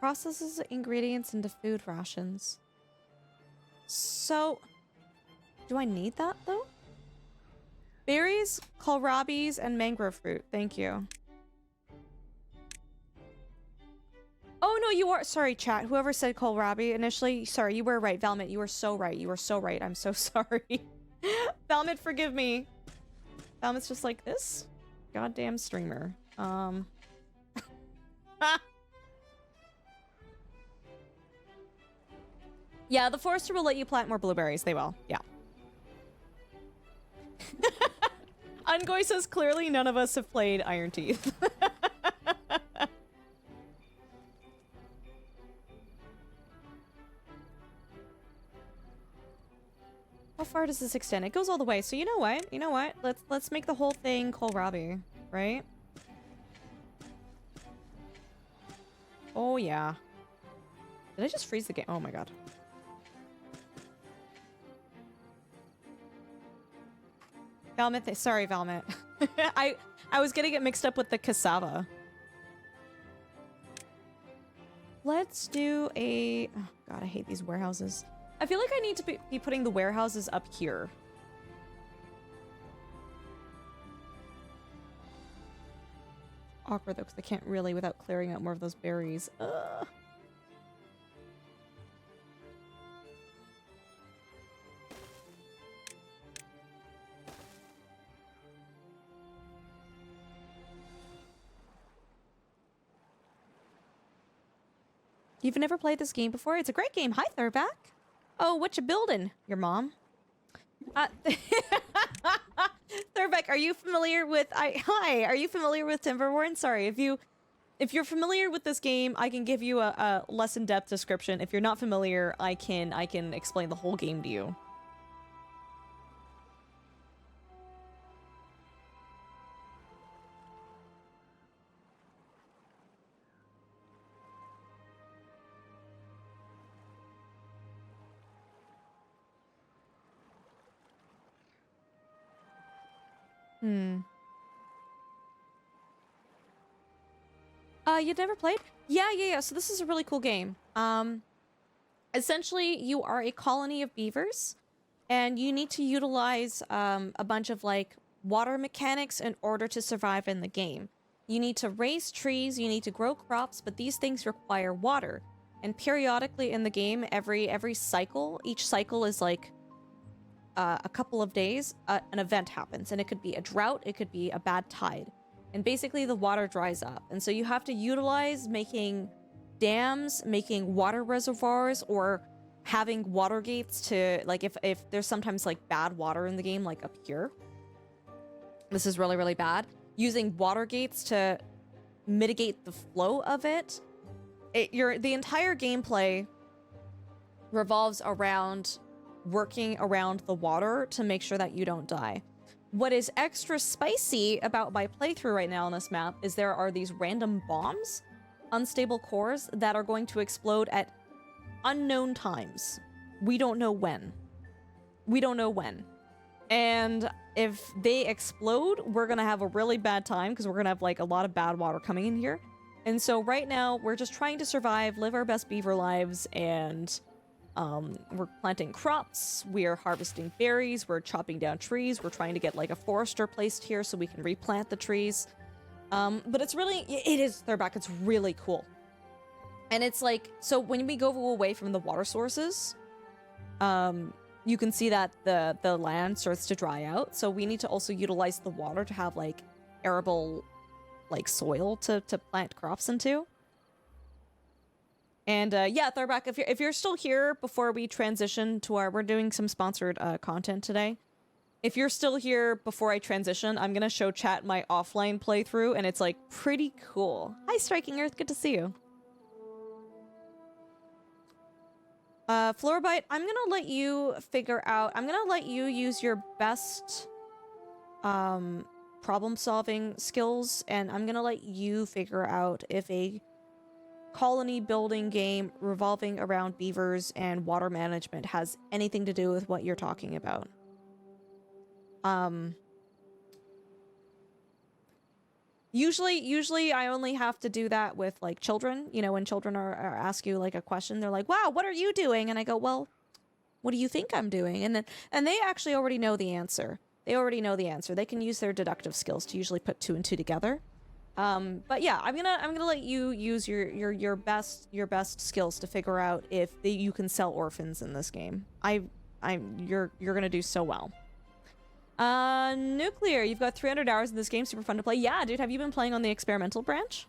Processes ingredients into food rations. So, do I need that though? Berries, kohlrabis, and mangrove fruit. Thank you. Oh no, you are. Sorry, chat. Whoever said kohlrabi initially. Sorry, you were right. Valmit, you were so right. You were so right. I'm so sorry. Valmit, forgive me. Valmit's just like this goddamn streamer. Yeah, the forester will let you plant more blueberries. They will. Yeah. Ungoy says clearly none of us have played Iron Teeth. How far does this extend? It goes all the way. So you know what? You know what? Let's make the whole thing kohlrabi, right? Oh yeah. Did I just freeze the game? Oh my god. Valmit, sorry, Valmit. I was getting it mixed up with the cassava. Let's do a... Oh god, I hate these warehouses. I feel like I need to be putting the warehouses up here. Awkward though, because I can't really without clearing out more of those berries. Ugh. You've never played this game before? It's a great game. Hi, Thurback. Oh, what you building? Your mom? Thurbeck, are you familiar with... Hi, are you familiar with Timberborn? Sorry, if you're familiar with this game, I can give you a less in-depth description. If you're not familiar, I can explain the whole game to you. You'd never played? Yeah. So this is a really cool game. Essentially, you are a colony of beavers, and you need to utilize a bunch of like water mechanics in order to survive in the game. You need to raise trees, you need to grow crops, but these things require water. And periodically in the game, every cycle, each cycle is like a couple of days, an event happens, and it could be a drought, it could be a bad tide. And basically the water dries up. And so you have to utilize making dams, making water reservoirs, or having water gates to, like, if there's sometimes like bad water in the game, like up here. This is really, really bad. Using water gates to mitigate the flow of it. The entire gameplay revolves around working around the water to make sure that you don't die. What is extra spicy about my playthrough right now on this map is there are these random bombs, unstable cores, that are going to explode at unknown times. We don't know when. We don't know when. And if they explode, we're gonna have a really bad time because we're gonna have like a lot of bad water coming in here. And so right now we're just trying to survive, live our best beaver lives, and we're planting crops, we are harvesting berries, we're chopping down trees, we're trying to get like a forester placed here so we can replant the trees. But it's really, it is, Thurback, it's really cool. And it's like, so when we go away from the water sources, you can see that the land starts to dry out. So we need to also utilize the water to have like arable like soil to plant crops into. And yeah, Thurback, if you're still here before we transition to we're doing some sponsored content today. If you're still here before I transition, I'm gonna show chat my offline playthrough, and it's like pretty cool. Hi, Striking Earth, good to see you. Floorbite, I'm gonna let you figure out. I'm gonna let you use your best problem-solving skills, and I'm gonna let you figure out if a colony building game revolving around beavers and water management has anything to do with what you're talking about. Usually I only have to do that with like children. You know, when children are ask you like a question, they're like, "Wow, what are you doing?" And I go, "Well, what do you think I'm doing?" And they actually already know the answer. They already know the answer. They can use their deductive skills to usually put 2 and 2 together. But yeah, I'm gonna let you use your best skills to figure out if you can sell orphans in this game. You're gonna do so well. Nuclear, you've got 300 hours in this game, super fun to play. Yeah, dude, have you been playing on the experimental branch?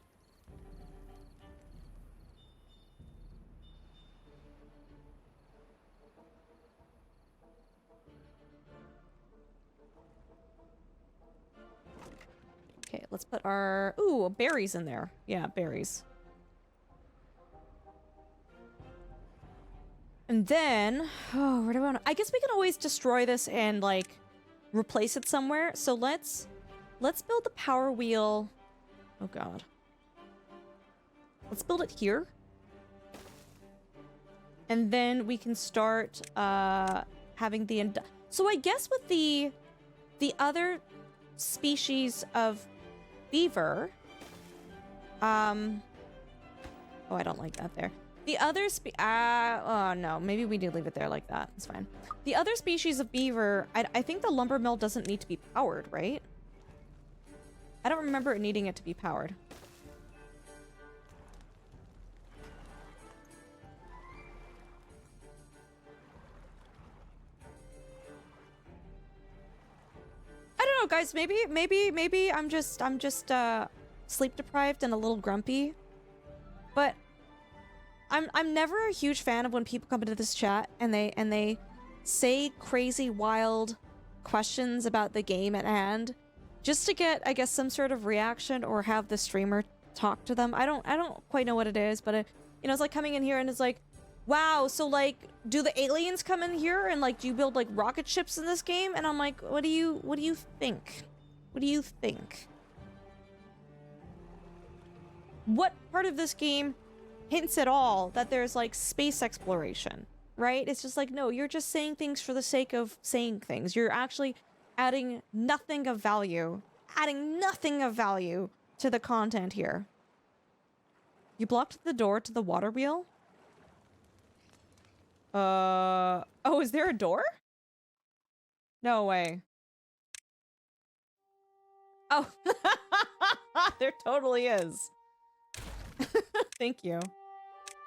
Okay, let's put our... Ooh, berries in there. Yeah, berries. And then... Oh, where do I want to... I guess we can always destroy this and, like, replace it somewhere. So let's build the power wheel. Oh, God. Let's build it here. And then we can start having the... So I guess with the other species of beaver... Oh, I don't like that there. The other oh no, maybe we do leave it there like that. It's fine. The other species of beaver, I think the lumber mill doesn't need to be powered, right? I don't remember it needing it to be powered. I don't know, guys. Maybe I'm just sleep deprived and a little grumpy. But I'm never a huge fan of when people come into this chat and they say crazy wild questions about the game at hand just to get, I guess, some sort of reaction or have the streamer talk to them. I don't quite know what it is, but you know, it's like coming in here and it's like, wow, so like, do the aliens come in here and like, do you build like rocket ships in this game? And I'm like, what do you think? What do you think? What part of this game hints at all that there's like space exploration, right? It's just like, no, you're just saying things for the sake of saying things. You're actually adding nothing of value to the content here. You blocked the door to the water wheel? Oh, is there a door? No way. Oh, there totally is. Thank you.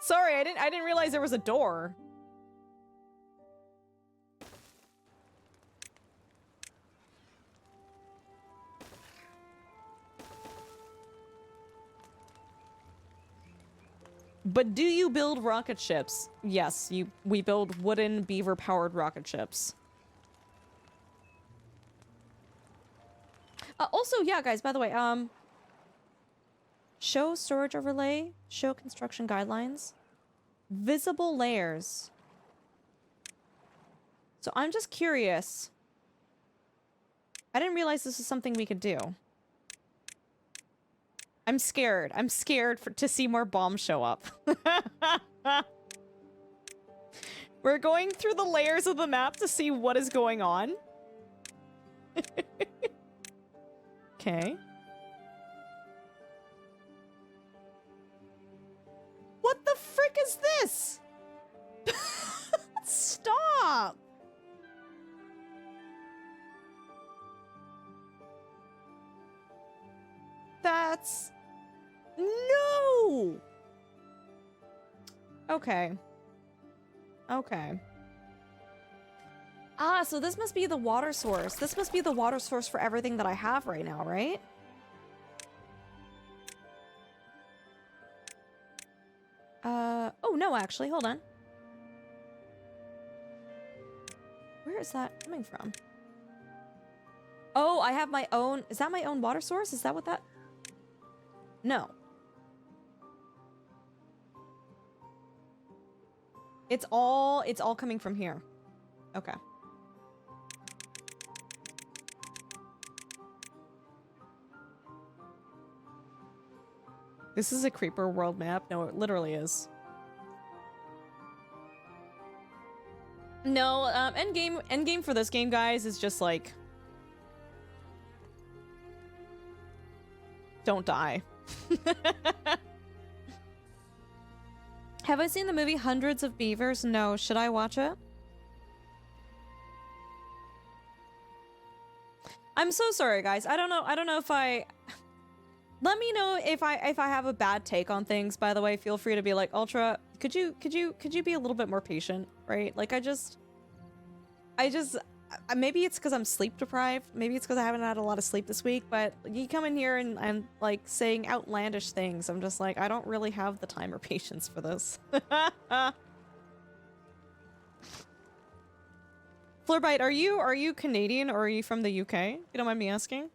Sorry, I didn't realize there was a door. But do you build rocket ships? Yes, we build wooden beaver-powered rocket ships. Also, yeah, guys, by the way, show storage overlay, show construction guidelines, visible layers. So I'm just curious. I didn't realize this is something we could do. I'm scared. I'm scared to see more bombs show up. We're going through the layers of the map to see what is going on. Okay. What the frick is this? Stop! That's... No! Okay. Okay. Ah, so this must be the water source. This must be the water source for everything that I have right now, right? Oh no, actually, hold on. Where is that coming from? Oh, I have my own... Is that my own water source? Is that what that... No. It's all coming from here. Okay. This is a creeper world map. No, it literally is. No, endgame for this game, guys, is just like... Don't die. Have I seen the movie Hundreds of Beavers? No. Should I watch it? I'm so sorry, guys. I don't know if I... Let me know if I have a bad take on things, by the way. Feel free to be like, Ultra, could you be a little bit more patient, right? Like, I just maybe it's because I'm sleep deprived. Maybe it's because I haven't had a lot of sleep this week, but you come in here and I'm like saying outlandish things. I'm just like, I don't really have the time or patience for this. Flurbite, are you Canadian or are you from the UK? You don't mind me asking?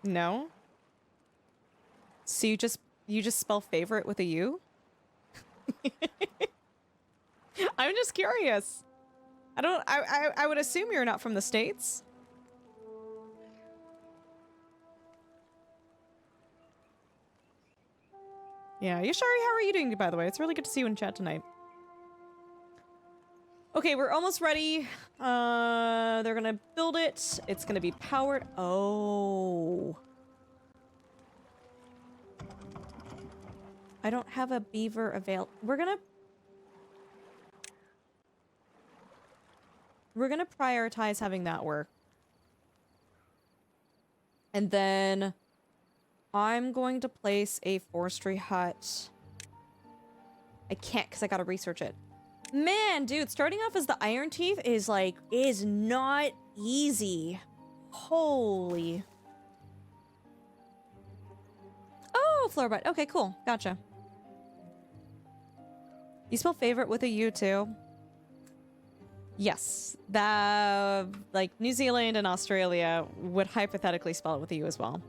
No? So you just spell favorite with a U? I'm just curious. I would assume you're not from the States. Yeah, Yashari, how are you doing, by the way? It's really good to see you in chat tonight. Okay, we're almost ready. They're gonna build it. It's gonna be powered. Oh. I don't have a beaver available. We're gonna prioritize having that work. And then I'm going to place a forestry hut. I can't because I gotta research it. Man, dude, starting off as the Iron Teeth is not easy. Holy. Oh, Floorbite. Okay, cool. Gotcha. You spell favorite with a U too? Yes. Like, New Zealand and Australia would hypothetically spell it with a U as well.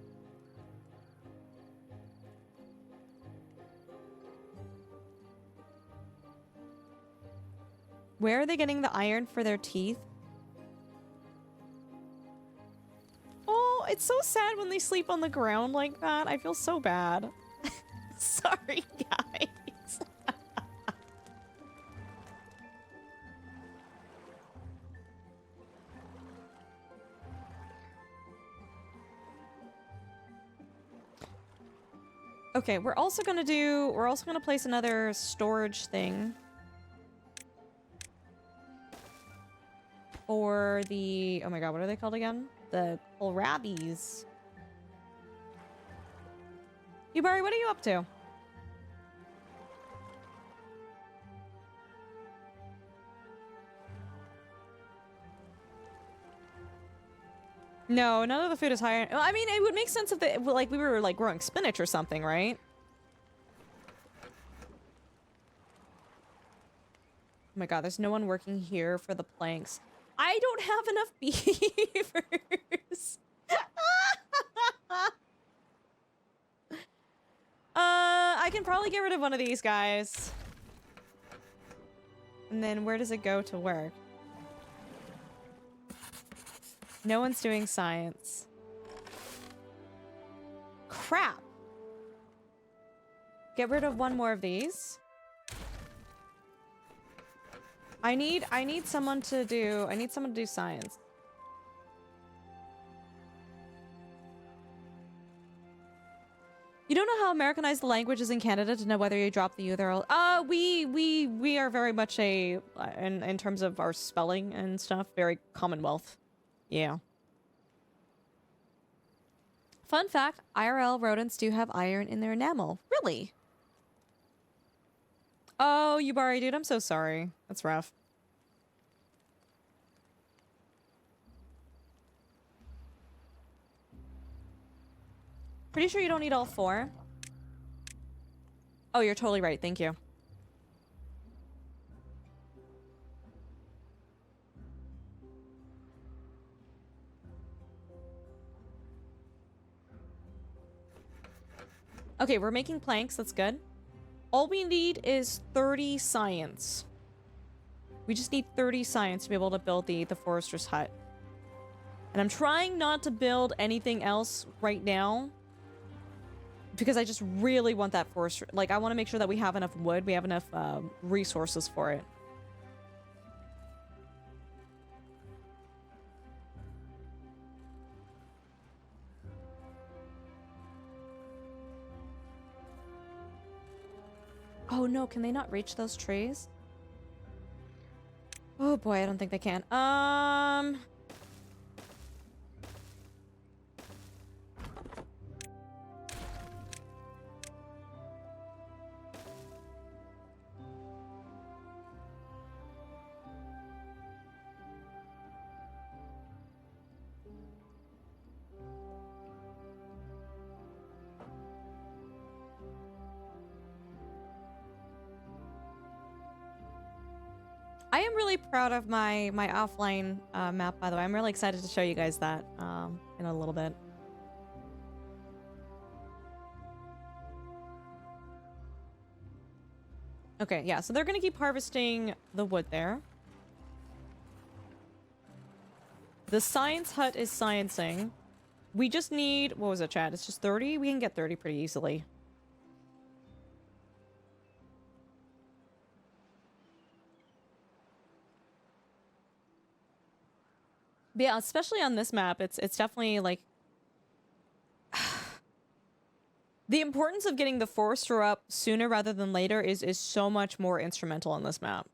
Where are they getting the iron for their teeth? Oh, it's so sad when they sleep on the ground like that. I feel so bad. Sorry, guys. Okay, we're also gonna place another storage thing. Or the, oh my god, what are they called again? The kohlrabies. Yubari, what are you up to? No, none of the food is higher. I mean, it would make sense if we were like growing spinach or something, right? Oh my god, there's no one working here for the planks. I don't have enough beavers. I can probably get rid of one of these guys. And then where does it go to work? No one's doing science. Crap. Get rid of one more of these. I need someone to do science. You don't know how Americanized the language is in Canada to know whether you drop the U there. We are very much in terms of our spelling and stuff, very Commonwealth. Yeah. Fun fact, IRL rodents do have iron in their enamel. Really? Oh, Yubari, dude, I'm so sorry. That's rough. Pretty sure you don't need all 4. Oh, you're totally right. Thank you. Okay, we're making planks. That's good. All we need is 30 science. We just need 30 science to be able to build the forester's hut. And I'm trying not to build anything else right now because I just really want that forester. Like, I want to make sure that we have enough wood, we have enough resources for it. Oh no, can they not reach those trees? Oh boy, I don't think they can. I am really proud of my offline map, by the way. I'm really excited to show you guys that in a little bit. Okay, yeah, so they're gonna keep harvesting the wood there. The science hut is sciencing. We just need, what was it, Chad? It's just 30? We can get 30 pretty easily. But yeah, especially on this map, it's definitely like the importance of getting the forester up sooner rather than later is so much more instrumental on this map.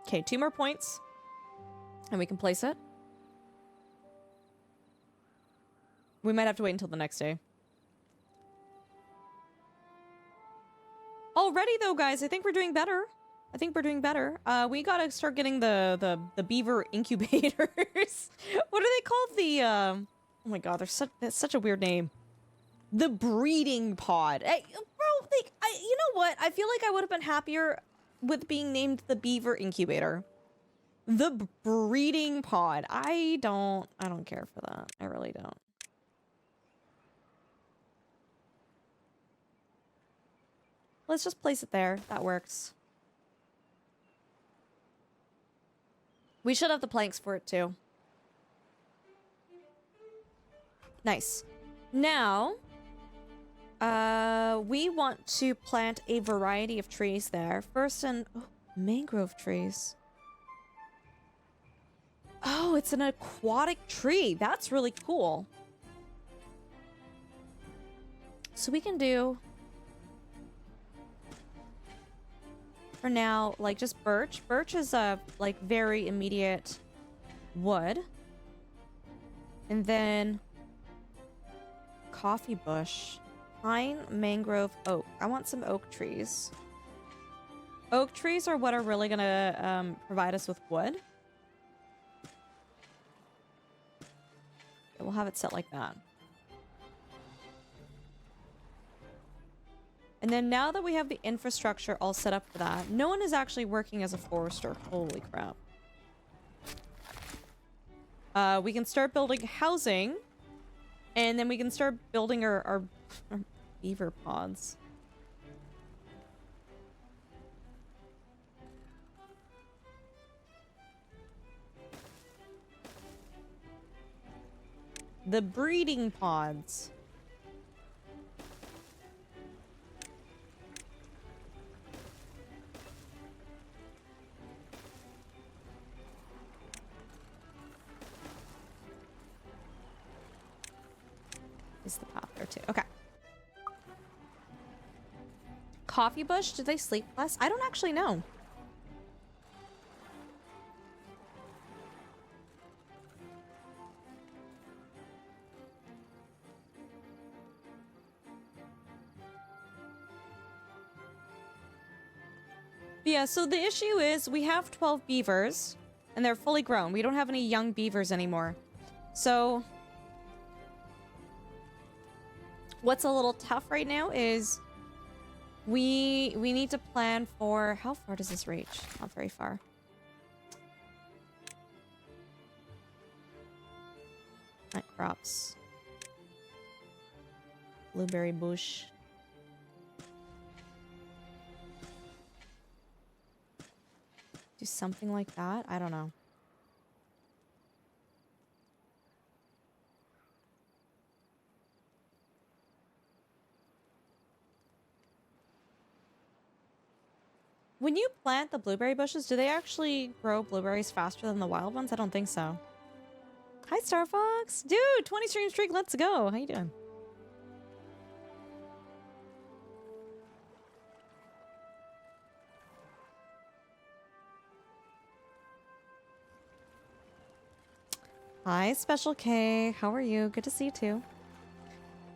Okay, 2 more points. And we can place it. We might have to wait until the next day. Already though, guys, I think we're doing better. I think we're doing better. We gotta start getting the beaver incubators. What are they called? The oh my god, that's such a weird name. The breeding pod. Hey, bro, like, you know what? I feel like I would have been happier with being named the beaver incubator. The breeding pod. I don't care for that. I really don't. Let's just place it there. That works. We should have the planks for it too. Nice. Now, we want to plant a variety of trees there. First, mangrove trees. Oh, it's an aquatic tree. That's really cool. So we can do, for now, like just birch. Birch is a like very immediate wood. And then coffee bush, pine, mangrove, oak. I want some oak trees. Oak trees are what are really gonna provide us with wood. We'll have it set like that. And then now that we have the infrastructure all set up for that, no one is actually working as a forester. Holy crap. We can start building housing, and then we can start building our beaver pods. The breeding pods. Is the path there too? Okay. Coffee bush? Do they sleep less? I don't actually know. Yeah, so the issue is we have 12 beavers and they're fully grown. We don't have any young beavers anymore. So what's a little tough right now is we need to plan for, how far does this reach? Not very far. Plant crops. Blueberry bush. something like that. I don't know. When you plant the blueberry bushes, do they actually grow blueberries faster than the wild ones? I don't think so. Hi, Star Fox. Dude, 20 stream streak, let's go. How you doing? Hi, Special K. How are you? Good to see you too.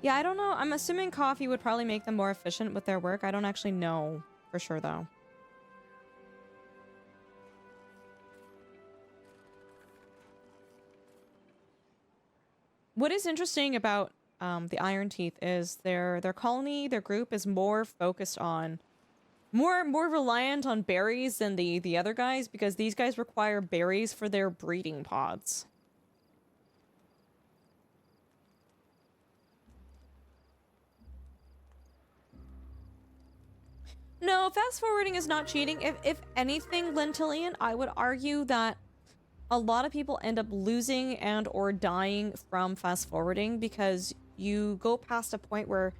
Yeah, I don't know. I'm assuming coffee would probably make them more efficient with their work. I don't actually know for sure, though. What is interesting about the Iron Teeth is their colony, their group is more focused on, more reliant on berries than the other guys, because these guys require berries for their breeding pods. No, fast forwarding is not cheating. If anything, Lentillian, I would argue that a lot of people end up losing and or dying from fast forwarding because you go past a point where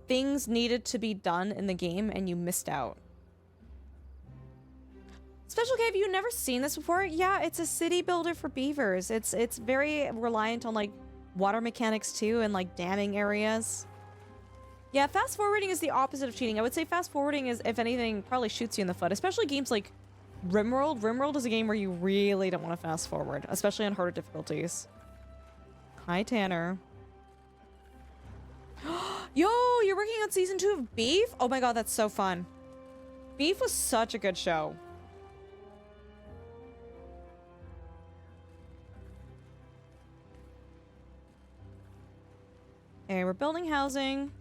things needed to be done in the game and you missed out. Special K, have you never seen this before? Yeah, it's a city builder for beavers. It's very reliant on like water mechanics too and like damming areas. Yeah, fast forwarding is the opposite of cheating. I would say fast forwarding is, if anything, probably shoots you in the foot, especially games like Rimworld. Rimworld is a game where you really don't want to fast forward, especially on harder difficulties. Hi, Tanner. Yo, you're working on season 2 of Beef? Oh my god, that's so fun. Beef was such a good show. Okay, we're building housing.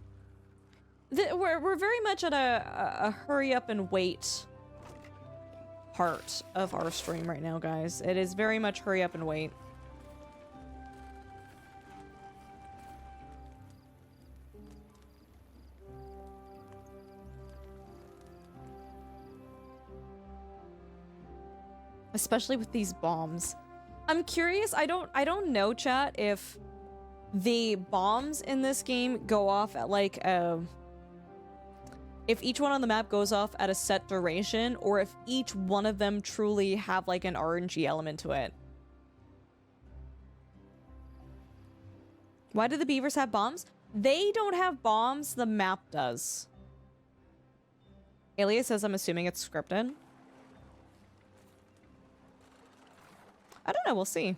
We're very much at a hurry up and wait part of our stream right now, guys. It is very much hurry up and wait. Especially with these bombs. I'm curious, I don't know, chat, if the bombs in this game go off at like if each one on the map goes off at a set duration, or if each one of them truly have like an RNG element to it. Why do the beavers have bombs? They don't have bombs, the map does. Alias says I'm assuming it's scripted. I don't know, we'll see.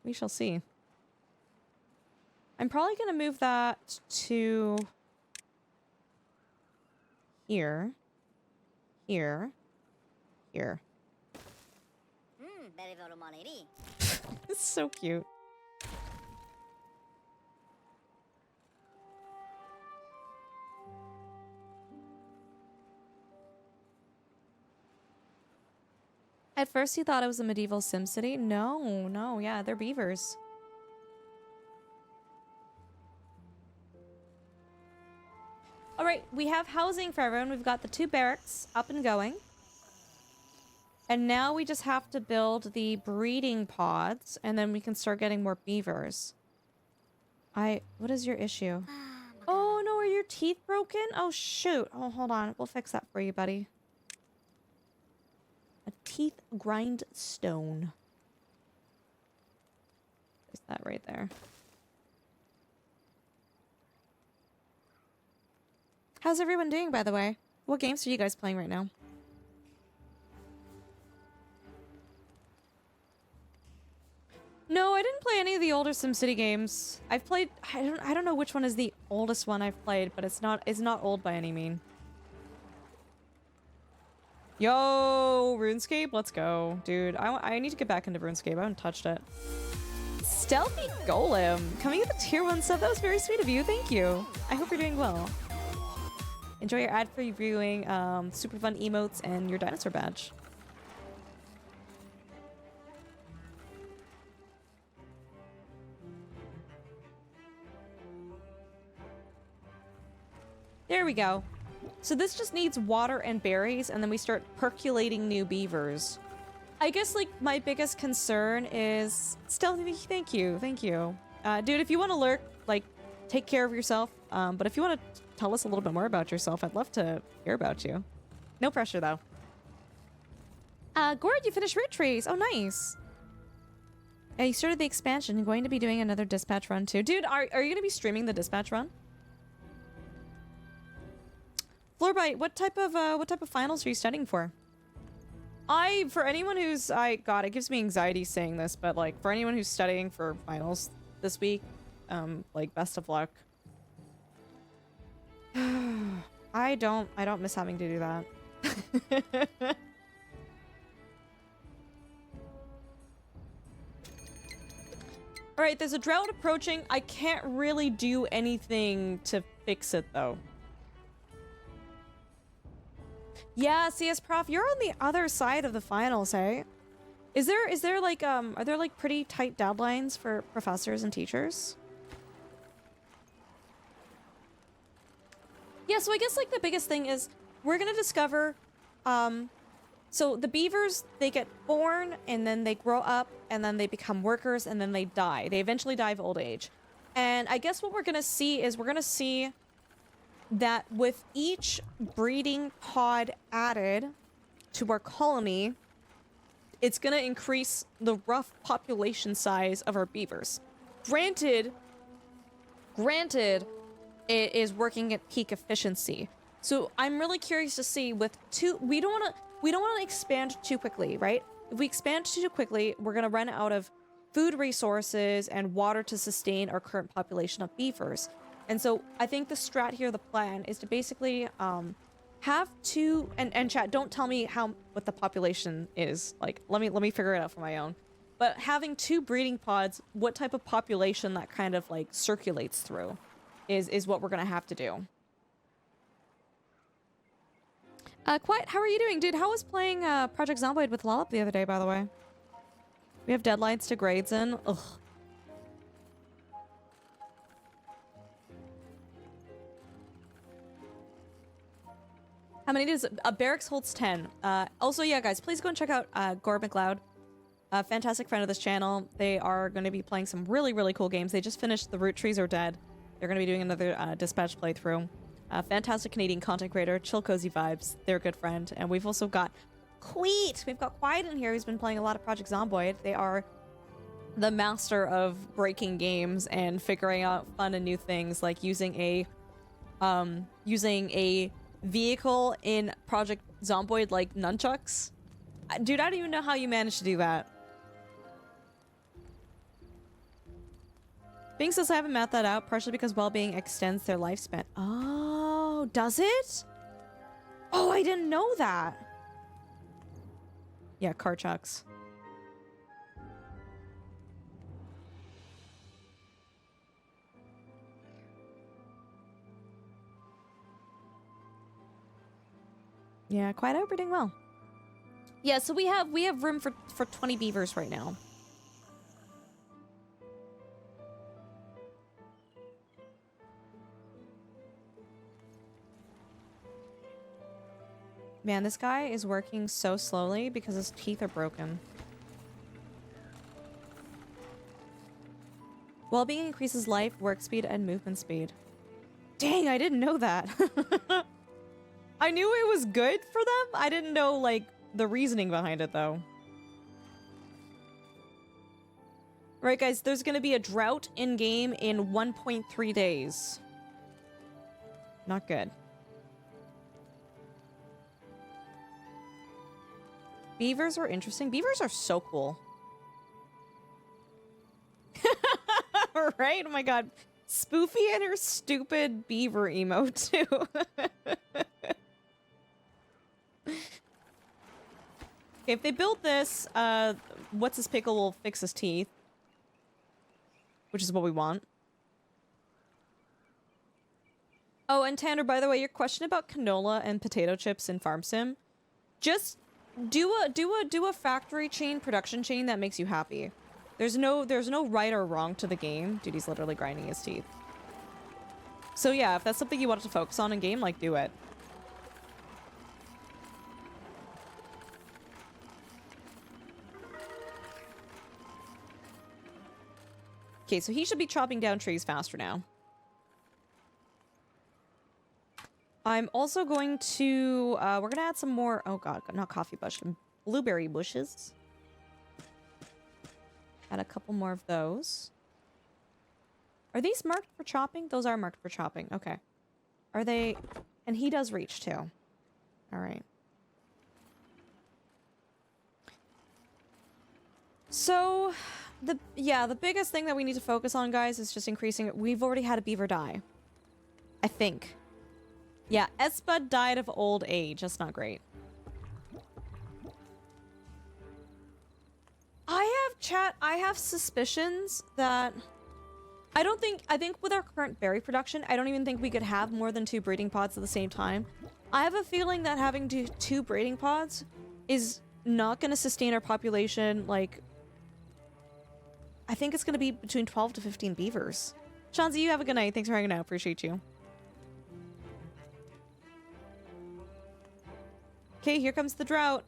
We shall see. I'm probably going to move that to here, here, here. It's so cute. At first you thought it was a medieval Sim City? No, no, yeah, they're beavers. All right, we have housing for everyone. We've got the 2 barracks up and going. And now we just have to build the breeding pods, and then we can start getting more beavers. What is your issue? Oh no, are your teeth broken? Oh shoot. Oh, hold on. We'll fix that for you, buddy. A teeth grindstone. There's that right there. How's everyone doing, by the way? What games are you guys playing right now? No, I didn't play any of the older SimCity games. I've played, I don't know which one is the oldest one I've played, but it's not old by any mean. Yo, RuneScape, let's go. Dude, I need to get back into RuneScape. I haven't touched it. Stealthy Golem, coming with a tier 1 sub. That was very sweet of you. Thank you. I hope you're doing well. Enjoy your ad-free viewing, super fun emotes, and your dinosaur badge. There we go. So this just needs water and berries, and then we start percolating new beavers. I guess, like, my biggest concern is... Stealthy, thank you, thank you. Dude, if you want to lurk, like, take care of yourself. But if you want to tell us a little bit more about yourself, I'd love to hear about you. No pressure, though. Gord, you finished root trees. Oh, nice. Yeah, you started the expansion. You're going to be doing another dispatch run, too. Dude, are you going to be streaming the dispatch run? Floorbite, what type of finals are you studying for? For anyone who's, God, it gives me anxiety saying this, but like, for anyone who's studying for finals this week, like, best of luck. I don't miss having to do that. Alright, there's a drought approaching. I can't really do anything to fix it, though. Yeah, CS Prof, you're on the other side of the finals, hey? Is there like, are there like pretty tight deadlines for professors and teachers? Yeah, so I guess like the biggest thing is we're gonna discover, so the beavers, they get born and then they grow up and then they become workers and then they die. They eventually die of old age. And I guess what we're gonna see is we're gonna see that with each breeding pod added to our colony, it's gonna increase the rough population size of our beavers. Granted, it is working at peak efficiency. So I'm really curious to see with we don't wanna expand too quickly, right? If we expand too quickly, we're gonna run out of food resources and water to sustain our current population of beavers. And so I think the strat here, the plan, is to basically have two, and chat, don't tell me what the population is. Like, let me figure it out for my own. But having two breeding pods, what type of population that kind of like circulates through is what we're gonna have to do. Quiet, how are you doing? Dude, how was playing Project Zomboid with Lollop the other day, by the way? We have deadlines to grades in. Ugh. How many does Barracks holds 10. Also, yeah, guys, please go and check out Gord McLeod, a fantastic friend of this channel. They are going to be playing some really, really cool games. They just finished The Root Trees Are Dead. They're going to be doing another Dispatch playthrough. Fantastic Canadian content creator, chill, cozy vibes. They're a good friend. And we've also got Queet. We've got Quiet in here who's been playing a lot of Project Zomboid. They are the master of breaking games and figuring out fun and new things, like using a vehicle in Project Zomboid like nunchucks. Dude, I don't even know how you managed to do that. Bing says I haven't mapped that out, partially because well-being extends their lifespan. Oh, does it? Oh, I didn't know that. Yeah, car chucks. Yeah, quite out, we're doing well. Yeah, so we have room for 20 beavers right now. Man, this guy is working so slowly because his teeth are broken. Well-being increases life, work speed, and movement speed. Dang, I didn't know that. I knew it was good for them. I didn't know, like, the reasoning behind it, though. Right, guys, there's gonna be a drought in-game in 1.3 days. Not good. Beavers are interesting. Beavers are so cool. Right? Oh my god. Spoofy and her stupid beaver emote, too. If they build this, what's his pickle will fix his teeth. Which is what we want. Oh, and Tanner, by the way, your question about canola and potato chips in Farm Sim, just do a factory chain, production chain that makes you happy. There's no right or wrong to the game. Dude, he's literally grinding his teeth. So yeah, if that's something you wanted to focus on in game, like, do it. Okay, so he should be chopping down trees faster now. I'm also going to, we're gonna add some more, oh god, not coffee bush, blueberry bushes. Add a couple more of those. Are these marked for chopping? Those are marked for chopping, okay. Are they, and he does reach too. Alright. So, the biggest thing that we need to focus on, guys, is just increasing it. We've already had a beaver die. I think. Yeah, Espa died of old age. That's not great. I have suspicions that... I think with our current berry production, I don't even think we could have more than 2 breeding pods at the same time. I have a feeling that having two breeding pods is not going to sustain our population, like... I think it's going to be between 12 to 15 beavers. Shanzi, you have a good night. Thanks for hanging out. Appreciate you. Okay, here comes the drought.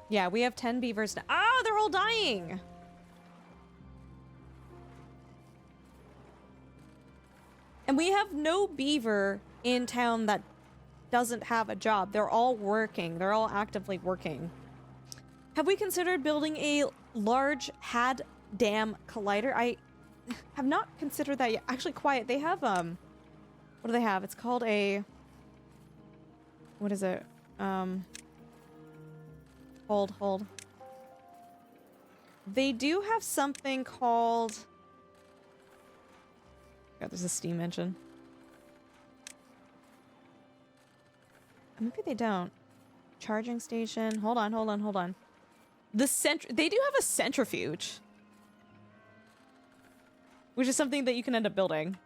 Yeah, we have 10 beavers now. Ah, they're all dying! And we have no beaver in town that doesn't have a job. They're all working. They're all actively working. Have we considered building a large had dam collider? I have not considered that yet. Actually, quiet. They have, what do they have? It's called a... What is it? Hold. They do have something called... God, there's a steam engine. Maybe they don't. Charging station. Hold on. They do have a centrifuge. Which is something that you can end up building.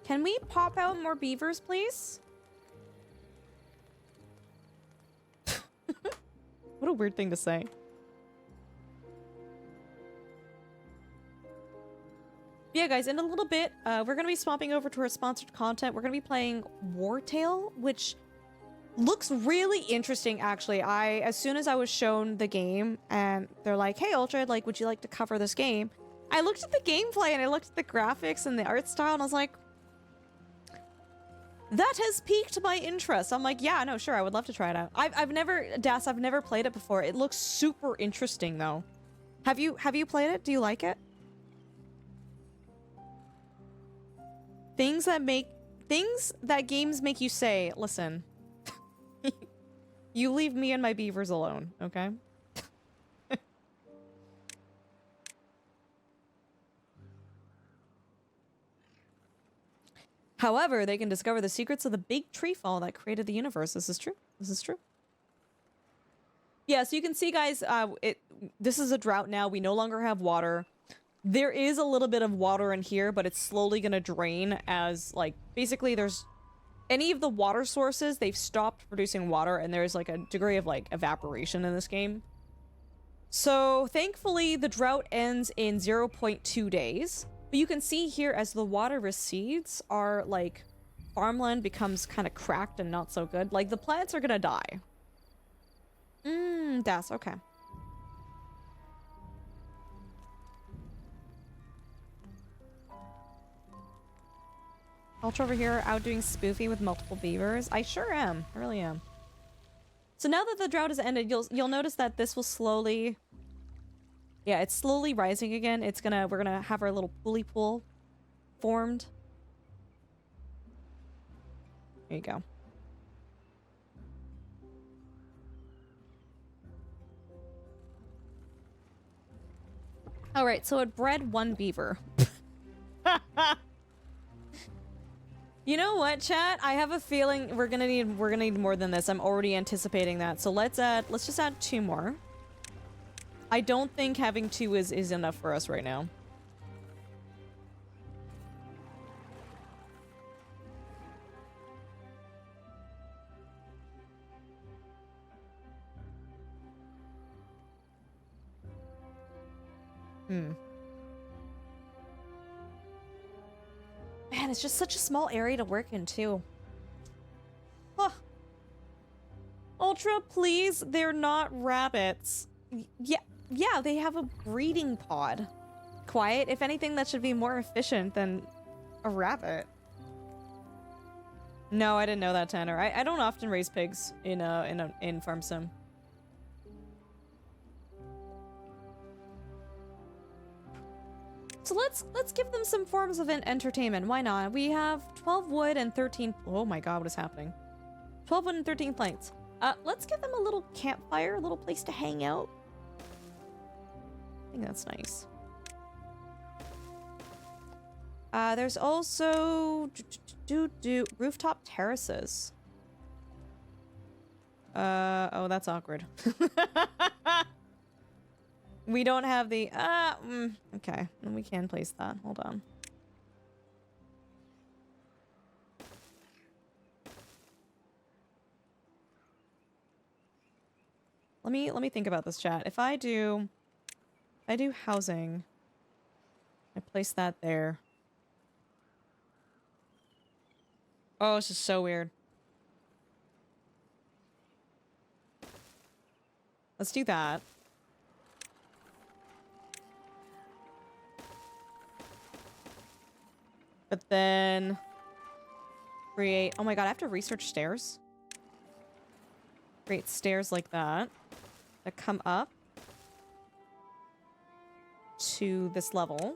Can we pop out more beavers, please? What a weird thing to say. Yeah, guys, in a little bit, we're going to be swapping over to our sponsored content. We're going to be playing Wartail, which looks really interesting, actually. As soon as I was shown the game, and they're like, hey, Ultra, like, would you like to cover this game? I looked at the gameplay, and I looked at the graphics and the art style, and I was like, that has piqued my interest. I'm like, yeah, no, sure, I would love to try it out. I've never played it before. It looks super interesting, though. Have you played it? Do you like it? Things that games make you say, listen, you leave me and my beavers alone, okay? However, they can discover the secrets of the big tree fall that created the universe. This is true. This is true. Yeah, so you can see, guys, this is a drought now. We no longer have water. There is a little bit of water in here, but it's slowly going to drain as, like, basically there's any of the water sources, they've stopped producing water, and there's, like, a degree of, like, evaporation in this game. So, thankfully, the drought ends in 0.2 days. But you can see here, as the water recedes, our, like, farmland becomes kind of cracked and not so good. Like, the plants are gonna die. That's okay. Ultra over here outdoing Spoofy with multiple beavers. I sure am. I really am. So now that the drought has ended, you'll notice that this will slowly... Yeah, it's slowly rising again. We're gonna have our little pooly pool formed. There you go. All right, so it bred 1 beaver. You know what, chat? I have a feeling we're gonna need more than this. I'm already anticipating that. So let's just add 2 more. I don't think having 2 is enough for us right now. Man, it's just such a small area to work in, too. Huh. Ultra, please, they're not rabbits. Yeah, they have a breeding pod. Quiet, if anything, that should be more efficient than a rabbit. No, I didn't know that, Tanner. I don't often raise pigs in Farm Sim. So let's give them some forms of entertainment. Why not? We have 12 wood and 13. Oh my god, what is happening? 12 wood and 13 planks. Let's give them a little campfire, a little place to hang out. I think that's nice. There's also rooftop terraces. Oh, that's awkward. We don't have the, okay, then we can place that. Hold on. Let me think about this, chat. If I do housing, I place that there. Oh, this is so weird. Let's do that. But then create, oh my god, I have to research stairs. Create stairs like that come up to this level.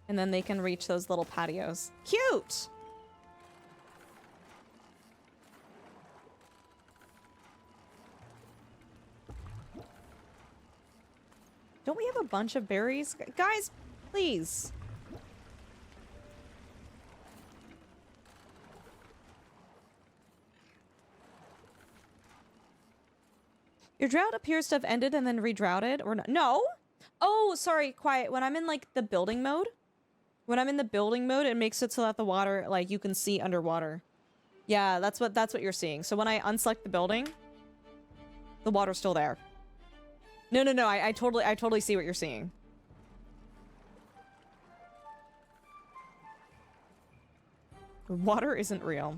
And then they can reach those little patios. Cute! Don't we have a bunch of berries? Guys, please. Your drought appears to have ended and then redroughted, or not? No? Oh, sorry, quiet. When I'm in, like, the building mode, it makes it so that the water, like, you can see underwater. Yeah, that's what you're seeing. So when I unselect the building, the water's still there. No, I totally see what you're seeing. Water isn't real.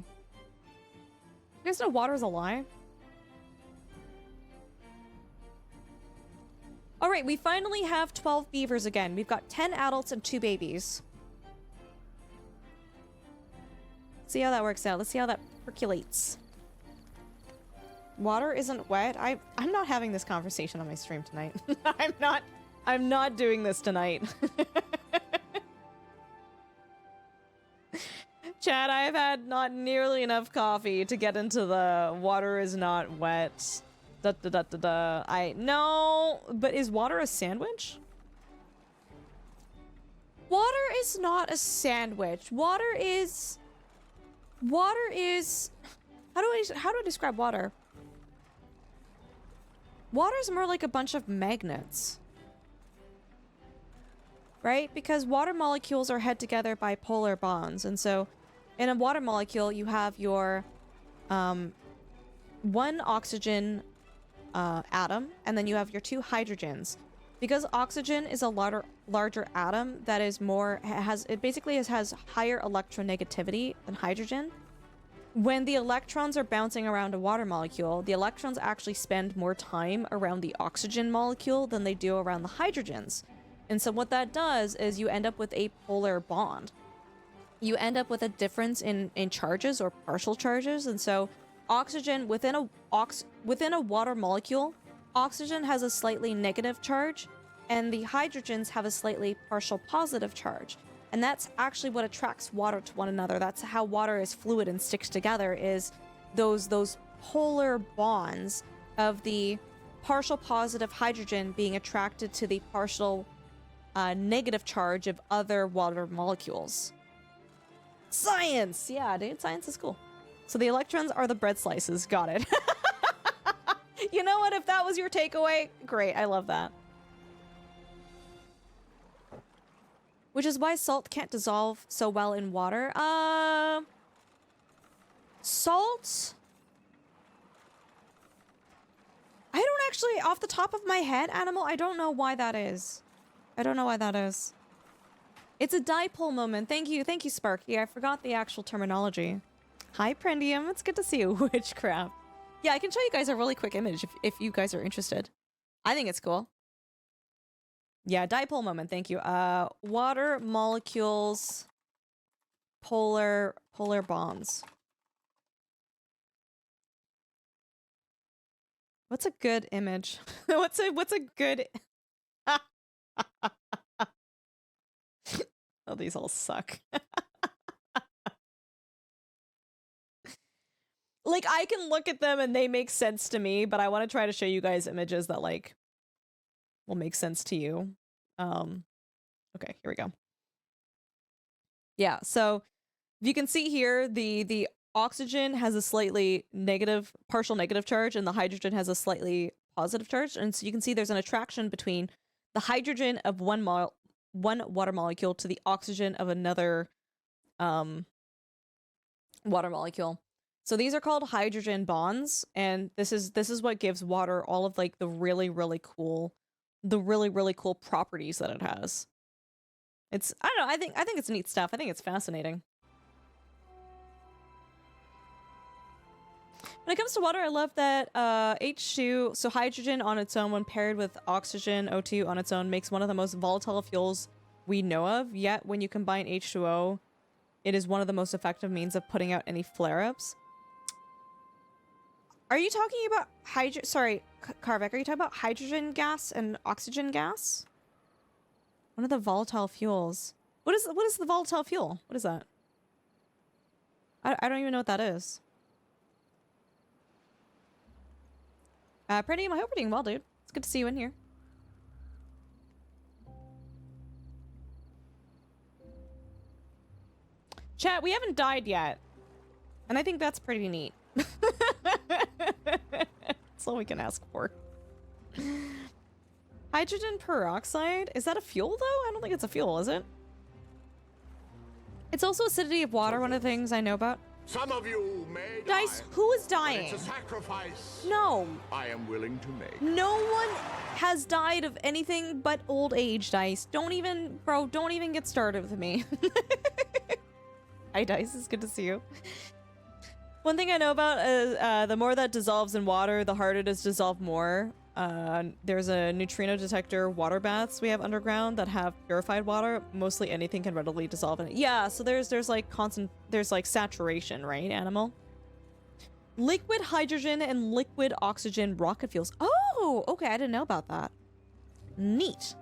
You guys know water's a lie? All right, we finally have 12 beavers again. We've got 10 adults and 2 babies. See how that works out. Let's see how that percolates. Water isn't wet. I'm not having this conversation on my stream tonight. I'm not doing this tonight. Chad, I've had not nearly enough coffee to get into the water is not wet. I know, but is water a sandwich? Water is not a sandwich. Water is how do I describe water? Water is more like a bunch of magnets. Right? Because water molecules are held together by polar bonds. And so in a water molecule, you have your one oxygen atom, and then you have your 2 hydrogens. Because oxygen is a larger atom that is more has higher electronegativity than hydrogen. When the electrons are bouncing around a water molecule, the electrons actually spend more time around the oxygen molecule than they do around the hydrogens. And so what that does is you end up with a polar bond. You end up with a difference in charges or partial charges, and so oxygen within a water molecule, oxygen has a slightly negative charge, and the hydrogens have a slightly partial positive charge. And that's actually what attracts water to one another. That's how water is fluid and sticks together, is those polar bonds of the partial positive hydrogen being attracted to the partial negative charge of other water molecules. Science! Yeah, dude, science is cool. So the electrons are the bread slices. Got it. You know what? If that was your takeaway, great. I love that. Which is why salt can't dissolve so well in water. Salt? I don't actually, off the top of my head, Animal, I don't know why that is. I don't know why that is. It's a dipole moment. Thank you, Sparky. I forgot the actual terminology. Hi, Prendium. It's good to see you, Witchcraft. Yeah, I can show you guys a really quick image if you guys are interested. I think it's cool. Yeah, dipole moment. Thank you. Water molecules, polar bonds. What's a good image? what's a good? Oh, these all suck. Like, I can look at them and they make sense to me, but I want to try to show you guys images that, like, will make sense to you. Okay, here we go. Yeah, so you can see here the oxygen has a slightly partial negative charge, and the hydrogen has a slightly positive charge. And so you can see there's an attraction between the hydrogen of one water molecule to the oxygen of another water molecule. So these are called hydrogen bonds, and this is what gives water all of like the really cool properties that it has. It's, I don't know, I think it's neat stuff. I think it's fascinating. When it comes to water, I love that H2, so hydrogen on its own when paired with oxygen, O2 on its own, makes one of the most volatile fuels we know of. Yet when you combine H2O, it is one of the most effective means of putting out any flare-ups. Are you talking about sorry, Karvik, are you talking about hydrogen gas and oxygen gas? One of the volatile fuels. What is the volatile fuel? What is that? I don't even know what that is. Pretty, I hope you're doing well, dude. It's good to see you in here. Chat, we haven't died yet. And I think that's pretty neat. That's all we can ask for. Hydrogen peroxide? Is that a fuel, though? I don't think it's a fuel, is it? It's also acidity of water, one of the things I know about. Some of you may Dice, die, who is but dying? it's a sacrifice No. I am willing to make. No one has died of anything but old age, Dice. Don't even, bro, don't even get started with me. Hi, Dice. It's good to see you. One thing I know about is the more that dissolves in water, the harder it is to dissolve more. There's a neutrino detector water baths we have underground that have purified water. Mostly anything can readily dissolve in it. Yeah, so there's like saturation, right, Animal? Liquid hydrogen and liquid oxygen rocket fuels. Oh, okay, I didn't know about that. Neat.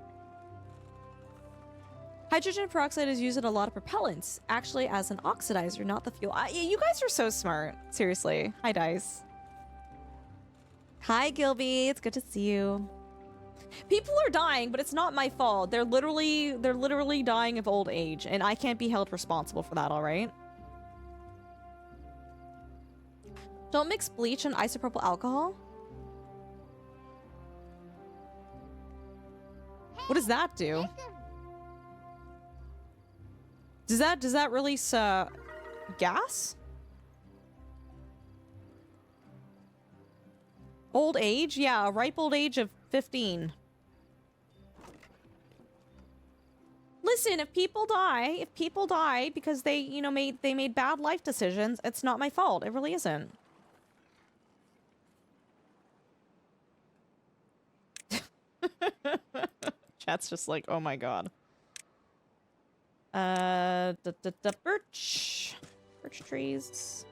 Hydrogen peroxide is used in a lot of propellants, actually as an oxidizer, not the fuel. You guys are so smart. Seriously. Hi, Dice. Hi, Gilby. It's good to see you. People are dying, but it's not my fault. They're literally dying of old age, and I can't be held responsible for that, all right? Don't mix bleach and isopropyl alcohol. What does that do? Does that release gas? Old age? Yeah, a ripe old age of 15. Listen, if people die because they, you know, made bad life decisions, it's not my fault. It really isn't. Chat's just like, oh my god. Birch trees.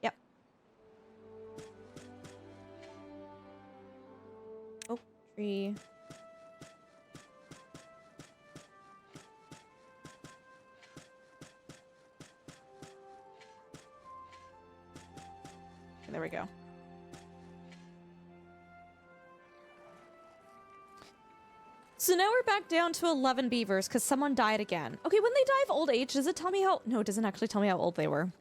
Yep. Oak tree. And there we go. So now we're back down to 11 beavers because someone died again. Okay, when they die of old age, does it tell me how... No, it doesn't actually tell me how old they were.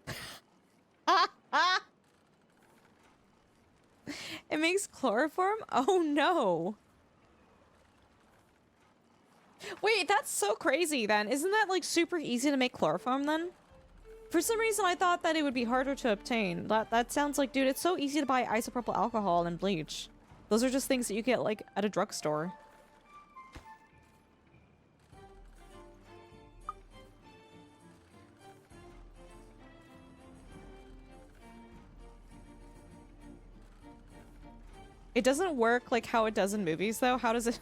It makes chloroform? Oh no. Wait, that's so crazy then. Isn't that like super easy to make chloroform then? For some reason I thought that it would be harder to obtain. That sounds like, dude, it's so easy to buy isopropyl alcohol and bleach. Those are just things that you get like at a drugstore. It doesn't work like how it does in movies though. How does it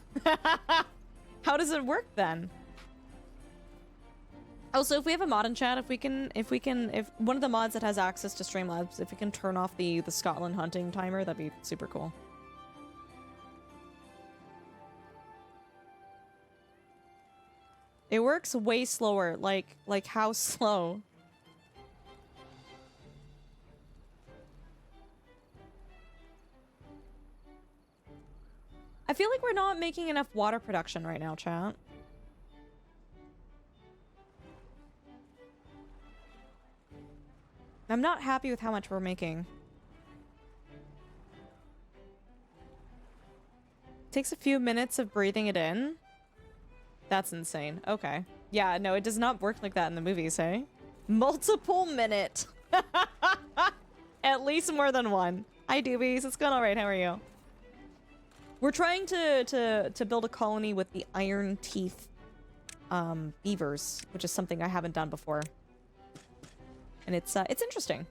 How does it work then? Also, if we have a mod in chat, if one of the mods that has access to Streamlabs, if we can turn off the Scotland hunting timer, that'd be super cool. It works way slower, like how slow? I feel like we're not making enough water production right now, chat. I'm not happy with how much we're making. Takes a few minutes of breathing it in. That's insane. Okay. Yeah, no, it does not work like that in the movies, hey? Multiple minute. At least more than one. Hi, Doobies. It's going all right. How are you? We're trying to build a colony with the iron teeth beavers, which is something I haven't done before. And it's interesting.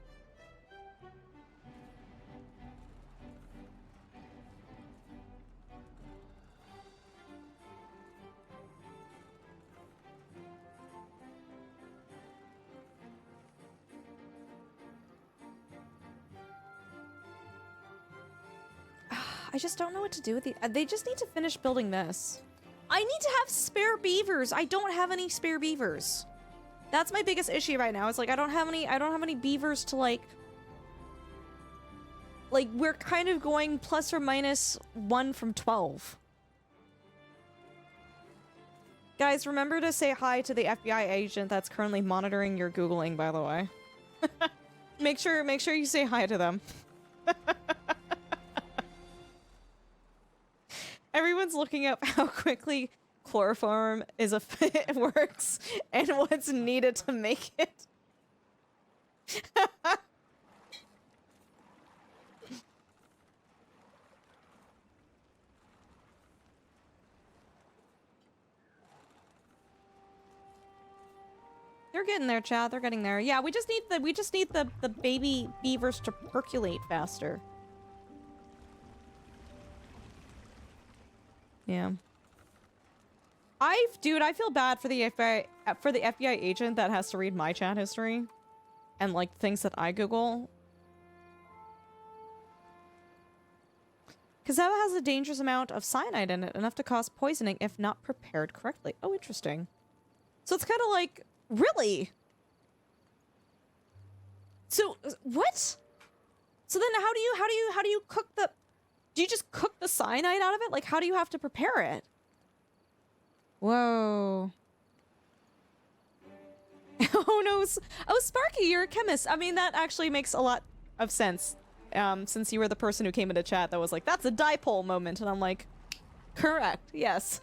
I just don't know what to do with the. They just need to finish building this. I need to have spare beavers. I don't have any spare beavers. That's my biggest issue right now. It's like I don't have any beavers to like we're kind of going plus or minus 1 from 12. Guys, remember to say hi to the FBI agent that's currently monitoring your Googling, by the way. make sure you say hi to them. Everyone's looking up how quickly chloroform it works and what's needed to make it. They're getting there, Chad. They're getting there. Yeah, we just need the baby beavers to percolate faster. Yeah. Dude, I feel bad for the FBI agent that has to read my chat history and like things that I Google. Because that has a dangerous amount of cyanide in it, enough to cause poisoning if not prepared correctly. Oh, interesting. So it's kind of like, really? So what? So then how do you cook the? Do you just cook the cyanide out of it? Like, how do you have to prepare it? Whoa. Oh no. Oh, Sparky, you're a chemist. I mean, that actually makes a lot of sense. Since you were the person who came into chat that was like, that's a dipole moment. And I'm like, correct. Yes.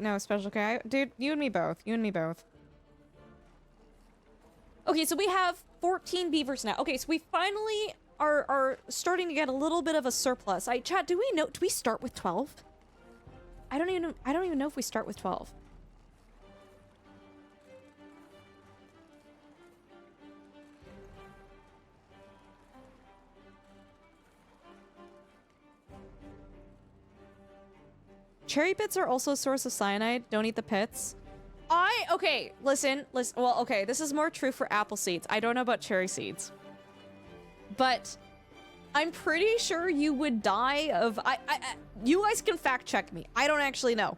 No, special K. Dude, you and me both. You and me both. Okay, so we have 14 beavers now. Okay, so we finally are starting to get a little bit of a surplus. Chat, do we start with 12? I don't even know if we start with 12. Cherry pits are also a source of cyanide. Don't eat the pits. Okay, listen. Well, okay, this is more true for apple seeds. I don't know about cherry seeds. But I'm pretty sure you would die of... you guys can fact check me. I don't actually know.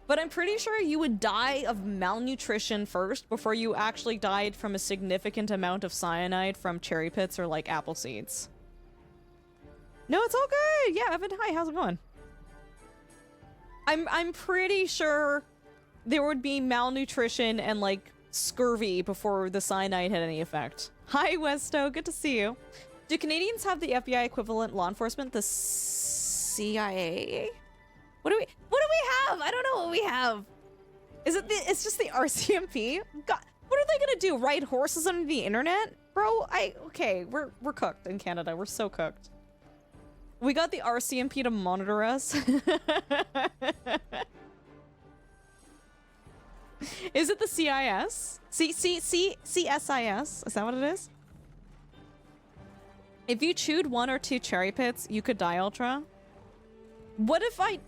But I'm pretty sure you would die of malnutrition first before you actually died from a significant amount of cyanide from cherry pits or, like, apple seeds. No, it's all good. Yeah, Evan, hi, how's it going? I'm pretty sure there would be malnutrition and like scurvy before the cyanide had any effect. Hi Westo, good to see you. Do Canadians have the FBI equivalent law enforcement, the CIA? What do we have? I don't know what we have. Is it it's just the RCMP? God, what are they gonna do? Ride horses under the internet? Bro, okay, we're cooked in Canada. We're so cooked. We got the RCMP to monitor us. Is it the CIS? CSIS? Is that what it is? If you chewed 1 or 2 cherry pits, you could die, Ultra. What if I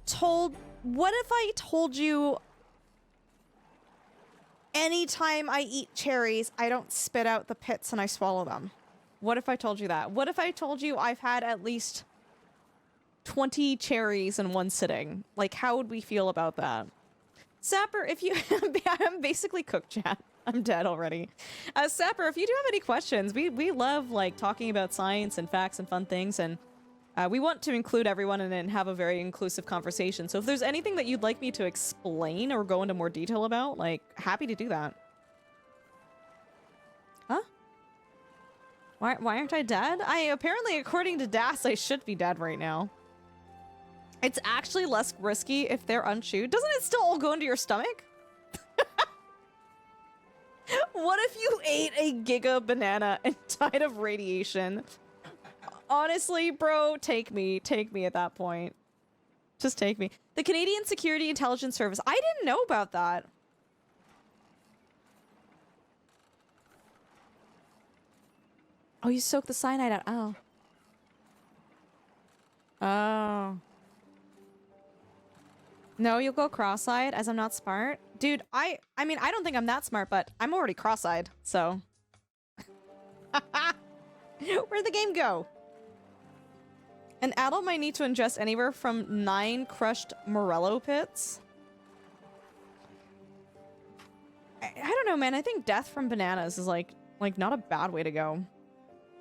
told you anytime I eat cherries, I don't spit out the pits and I swallow them? What if I told you that? What if I told you I've had at least 20 cherries in one sitting? Like, how would we feel about that? Sapper, if you... I'm basically cooked, chat. I'm dead already. Sapper, if you do have any questions, we love, like, talking about science and facts and fun things, and we want to include everyone and have a very inclusive conversation. So if there's anything that you'd like me to explain or go into more detail about, like, happy to do that. Huh? Why aren't I dead? Apparently, according to DAS, I should be dead right now. It's actually less risky if they're unchewed. Doesn't it still all go into your stomach? What if you ate a giga banana and died of radiation? Honestly, bro, take me at that point. Just take me. The Canadian Security Intelligence Service. I didn't know about that. Oh, you soak the cyanide out. Oh. Oh. No, you'll go cross-eyed as I'm not smart. Dude, I mean, I don't think I'm that smart, but I'm already cross-eyed, so. Where'd the game go? An adult might need to ingest anywhere from 9 crushed Morello pits. I don't know, man. I think death from bananas is like not a bad way to go.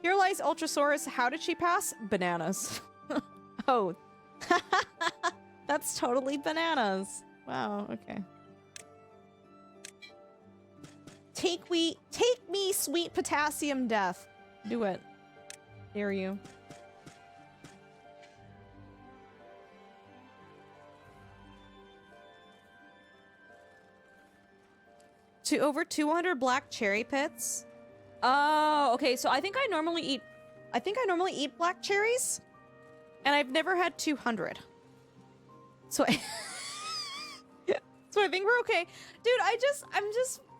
Here lies Ultrasaurus. How did she pass? Bananas. Oh. That's totally bananas. Wow, okay. Take me, sweet potassium death. Do it. Dare you. To over 200 black cherry pits. Oh, okay. So I think I normally eat black cherries, and I've never had 200. So so I think we're okay. Dude,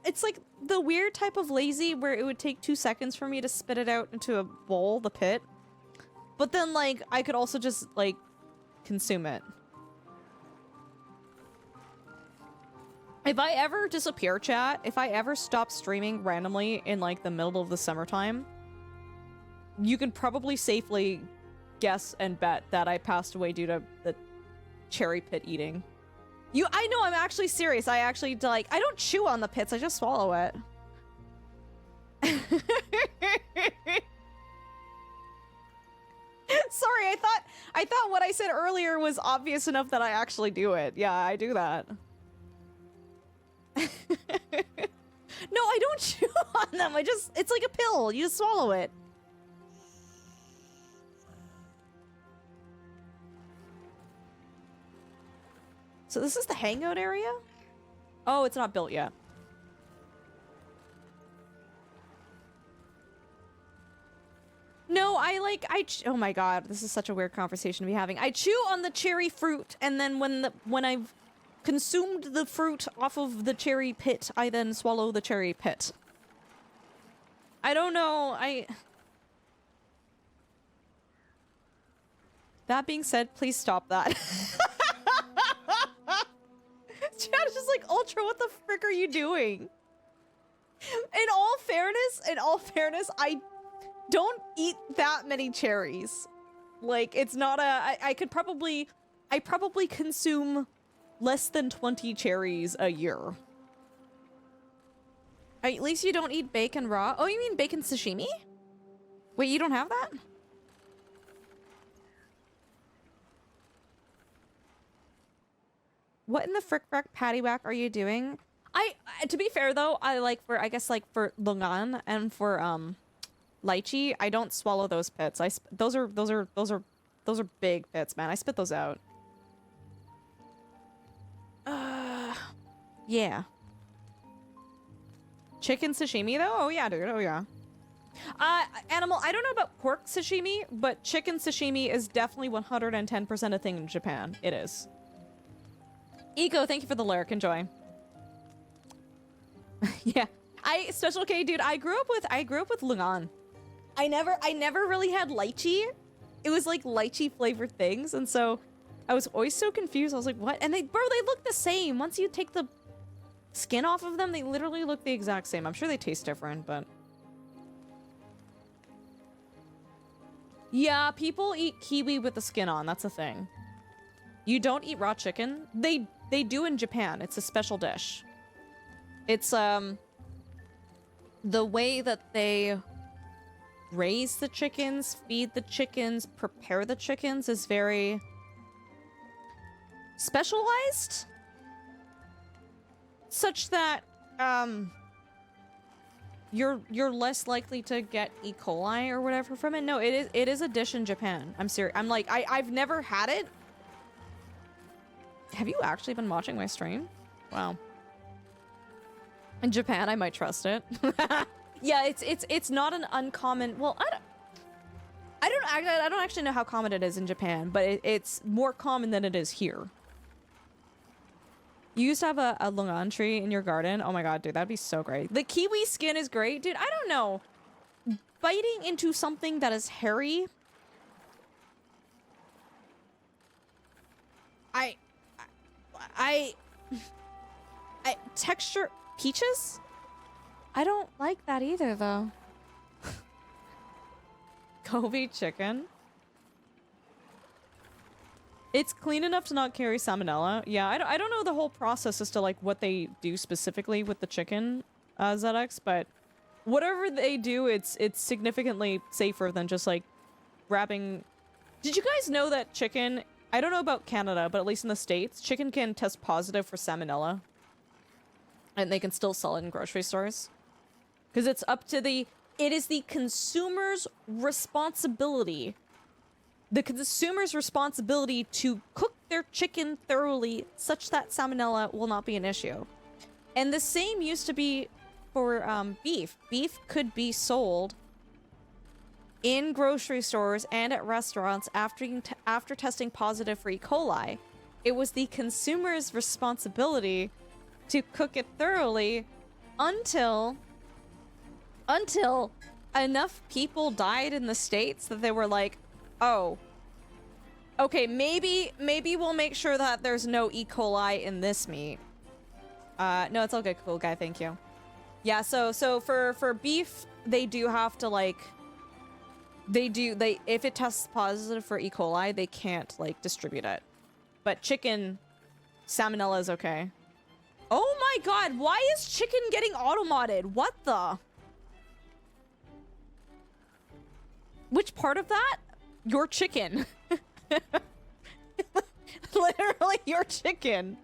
it's like the weird type of lazy where it would take 2 seconds for me to spit it out into a bowl, the pit. But then, like, I could also just, like, consume it. If I ever disappear, chat, if I ever stop streaming randomly in, like, the middle of the summertime, you can probably safely guess and bet that I passed away due to the cherry pit eating. I know, I'm actually serious. I actually, like, I don't chew on the pits, I just swallow it. Sorry, I thought what I said earlier was obvious enough that I actually do it. Yeah, I do that. No, I don't chew on them. It's like a pill. You just swallow it. So this is the hangout area? Oh, it's not built yet. No, oh my god, this is such a weird conversation to be having. I chew on the cherry fruit, and then when I've consumed the fruit off of the cherry pit, I then swallow the cherry pit. I don't know, That being said, please stop that. Chad is just like, Ultra, what the frick are you doing? In all fairness, I don't eat that many cherries. Like, it's not I probably consume less than 20 cherries a year. At least you don't eat bacon raw. Oh, you mean bacon sashimi? Wait, you don't have that? What in the frick frack patty whack are you doing? To be fair though, I guess for Lungan and for lychee, I don't swallow those pits. Those are big pits, man. I spit those out. Yeah. Chicken sashimi though? Oh yeah, dude. Oh yeah. Animal, I don't know about pork sashimi, but chicken sashimi is definitely 110% a thing in Japan. It is. Eco, thank you for the lyric. Enjoy. Yeah. Special K, dude, I grew up with Lungan. I never really had lychee. It was like lychee flavored things, and so I was always so confused. I was like, what? And they look the same. Once you take the skin off of them, they literally look the exact same. I'm sure they taste different, but yeah, people eat kiwi with the skin on. That's a thing. You don't eat raw chicken? They do in Japan. It's a special dish. It's the way that they raise the chickens, feed the chickens, prepare the chickens is very specialized, such that you're less likely to get E. coli or whatever from it. No, it is a dish in Japan. I'm serious. I'm like, I've never had it. Have you actually been watching my stream? Wow. In Japan, I might trust it. Yeah, it's not an uncommon. Well, I don't actually know how common it is in Japan, but it's more common than it is here. You used to have a longan tree in your garden. Oh my god, dude, that'd be so great. The kiwi skin is great, dude. I don't know. Biting into something that is hairy. I texture peaches? I don't like that either, though. Kobe chicken. It's clean enough to not carry salmonella. Yeah, I don't know the whole process as to like what they do specifically with the chicken, ZX, but whatever they do, it's significantly safer than just like grabbing. Did you guys know that chicken? I don't know about Canada, but at least in the States, chicken can test positive for salmonella, and they can still sell it in grocery stores because it's up to it is the consumer's responsibility. The consumer's responsibility to cook their chicken thoroughly such that salmonella will not be an issue. And the same used to be for beef. Beef could be sold in grocery stores and at restaurants after testing positive for E. coli. It was the consumer's responsibility to cook it thoroughly until enough people died in the States that they were like, oh, okay, maybe we'll make sure that there's no E. coli in this meat. No, it's all good, cool guy, thank you. Yeah, so for beef, they do have to like, if it tests positive for E. coli, they can't like distribute it. But chicken, salmonella is okay. Oh my god, why is chicken getting auto-modded? What the? Which part of that? Your chicken. Literally your chicken.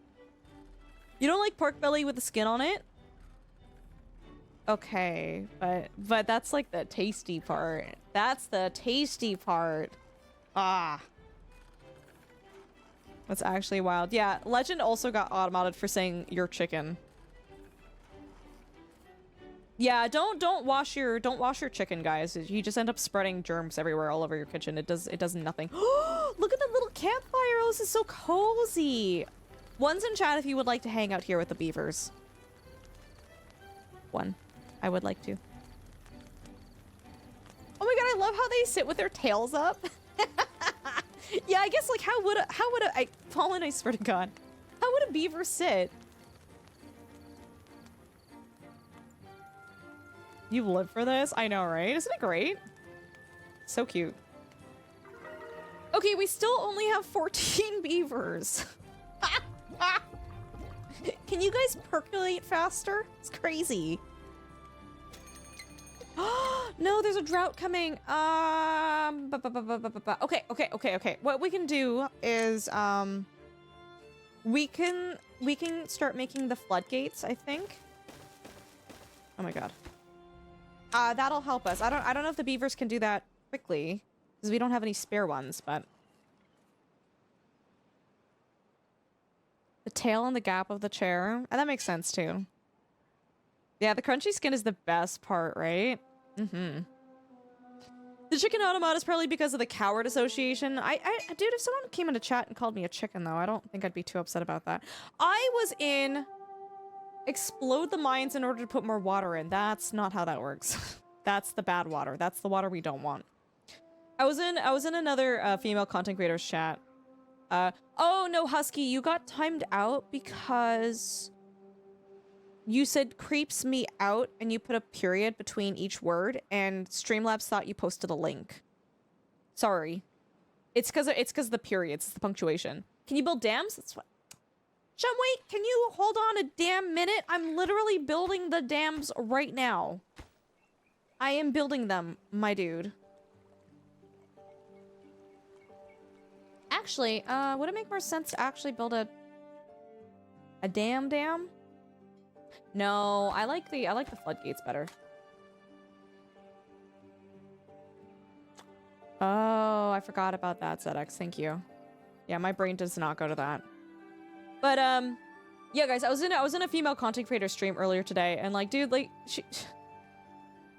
You don't like pork belly with the skin on it? Okay, but that's like the tasty part. That's the tasty part. Ah. That's actually wild. Yeah, Legend also got automated for saying your chicken. Yeah, don't wash your chicken, guys. You just end up spreading germs everywhere all over your kitchen. It does nothing. Look at that little campfire. Oh, this is so cozy. One's in chat if you would like to hang out here with the beavers. One. I would like to. Oh my god, I love how they sit with their tails up. Yeah, I guess like how would I Fallen, I swear to god. How would a beaver sit? You live for this? I know, right? Isn't it great? So cute. Okay, we still only have 14 beavers. Can you guys percolate faster? It's crazy. No, there's a drought coming. Okay. What we can do is, We can start making the floodgates, I think. Oh my god. That'll help us. I don't know if the beavers can do that quickly, because we don't have any spare ones, but the tail and the gap of the chair. And that makes sense too. Yeah, the crunchy skin is the best part, right? Mm-hmm. The chicken automat is probably because of the coward association. Dude, if someone came into chat and called me a chicken, though, I don't think I'd be too upset about that. I was in explode the mines in order to put more water in. That's not how that works. That's the bad water. That's the water we don't want. I was in another female content creators chat. Oh no, Husky, you got timed out because you said creeps me out and you put a period between each word and Streamlabs thought you posted a link. Sorry. It's because of the periods, it's the punctuation. Can you build dams? That's what. Wait, can you hold on a damn minute? I'm literally building the dams right now. I am building them, my dude. Actually, would it make more sense to actually build a dam? No, I like the floodgates better. Oh, I forgot about that, ZX. Thank you. Yeah, my brain does not go to that. But yeah, guys, I was in a female content creator stream earlier today, and like, dude, like,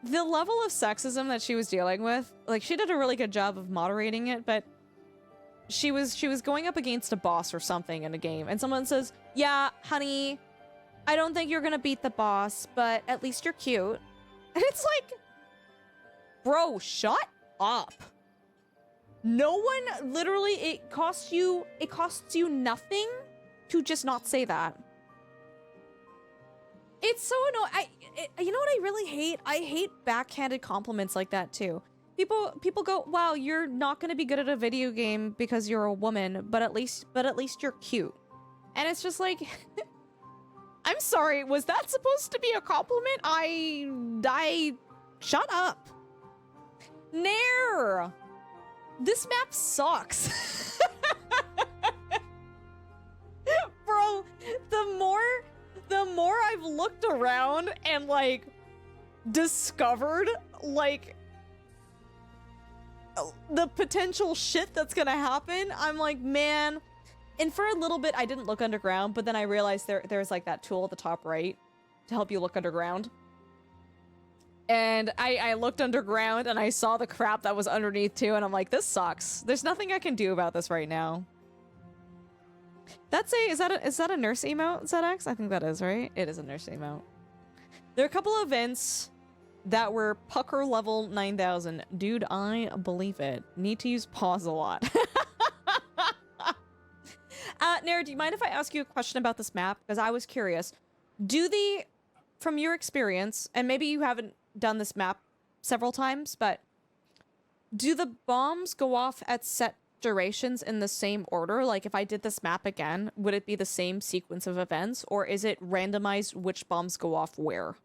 the level of sexism that she was dealing with, like, she did a really good job of moderating it, but she was going up against a boss or something in a game, and someone says, "Yeah, honey, I don't think you're gonna beat the boss, but at least you're cute." And it's like, bro, shut up. No one, literally, it costs you nothing to just not say that. It's so annoying. You know what I really hate? I hate backhanded compliments like that too. People go, "Wow, you're not gonna be good at a video game because you're a woman, but at least you're cute." And it's just like, I'm sorry, was that supposed to be a compliment? Shut up. Nair! This map sucks. Bro, the more I've looked around and, like, discovered, like, the potential shit that's gonna happen, I'm like, man. And for a little bit, I didn't look underground, but then I realized there's, like, that tool at the top right to help you look underground. And I looked underground, and I saw the crap that was underneath, too, and I'm like, this sucks. There's nothing I can do about this right now. Is that a nurse emote, ZX? I think that is, right? It is a nurse emote. There are a couple of events that were pucker level 9,000. Dude, I believe it. Need to use pause a lot. Nair, do you mind if I ask you a question about this map? Because I was curious. From your experience, and maybe you haven't done this map several times, but do the bombs go off at set durations in the same order? Like, if I did this map again, would it be the same sequence of events, or is it randomized which bombs go off where?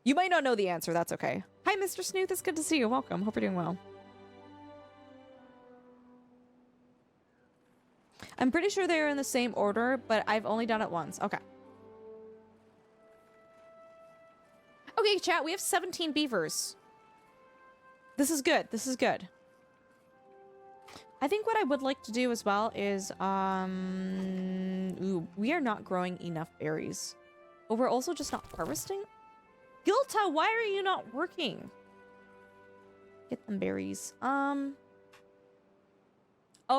You might not know the answer, that's okay. Hi, Mr. Snooth, it's good to see you. Welcome, hope you're doing well. I'm pretty sure they're in the same order, but I've only done it once. Okay. Okay, chat, we have 17 beavers. This is good, this is good. I think what I would like to do as well is, ooh, we are not growing enough berries. But we're also just not harvesting? Gilta, why are you not working? Get them berries. Oh,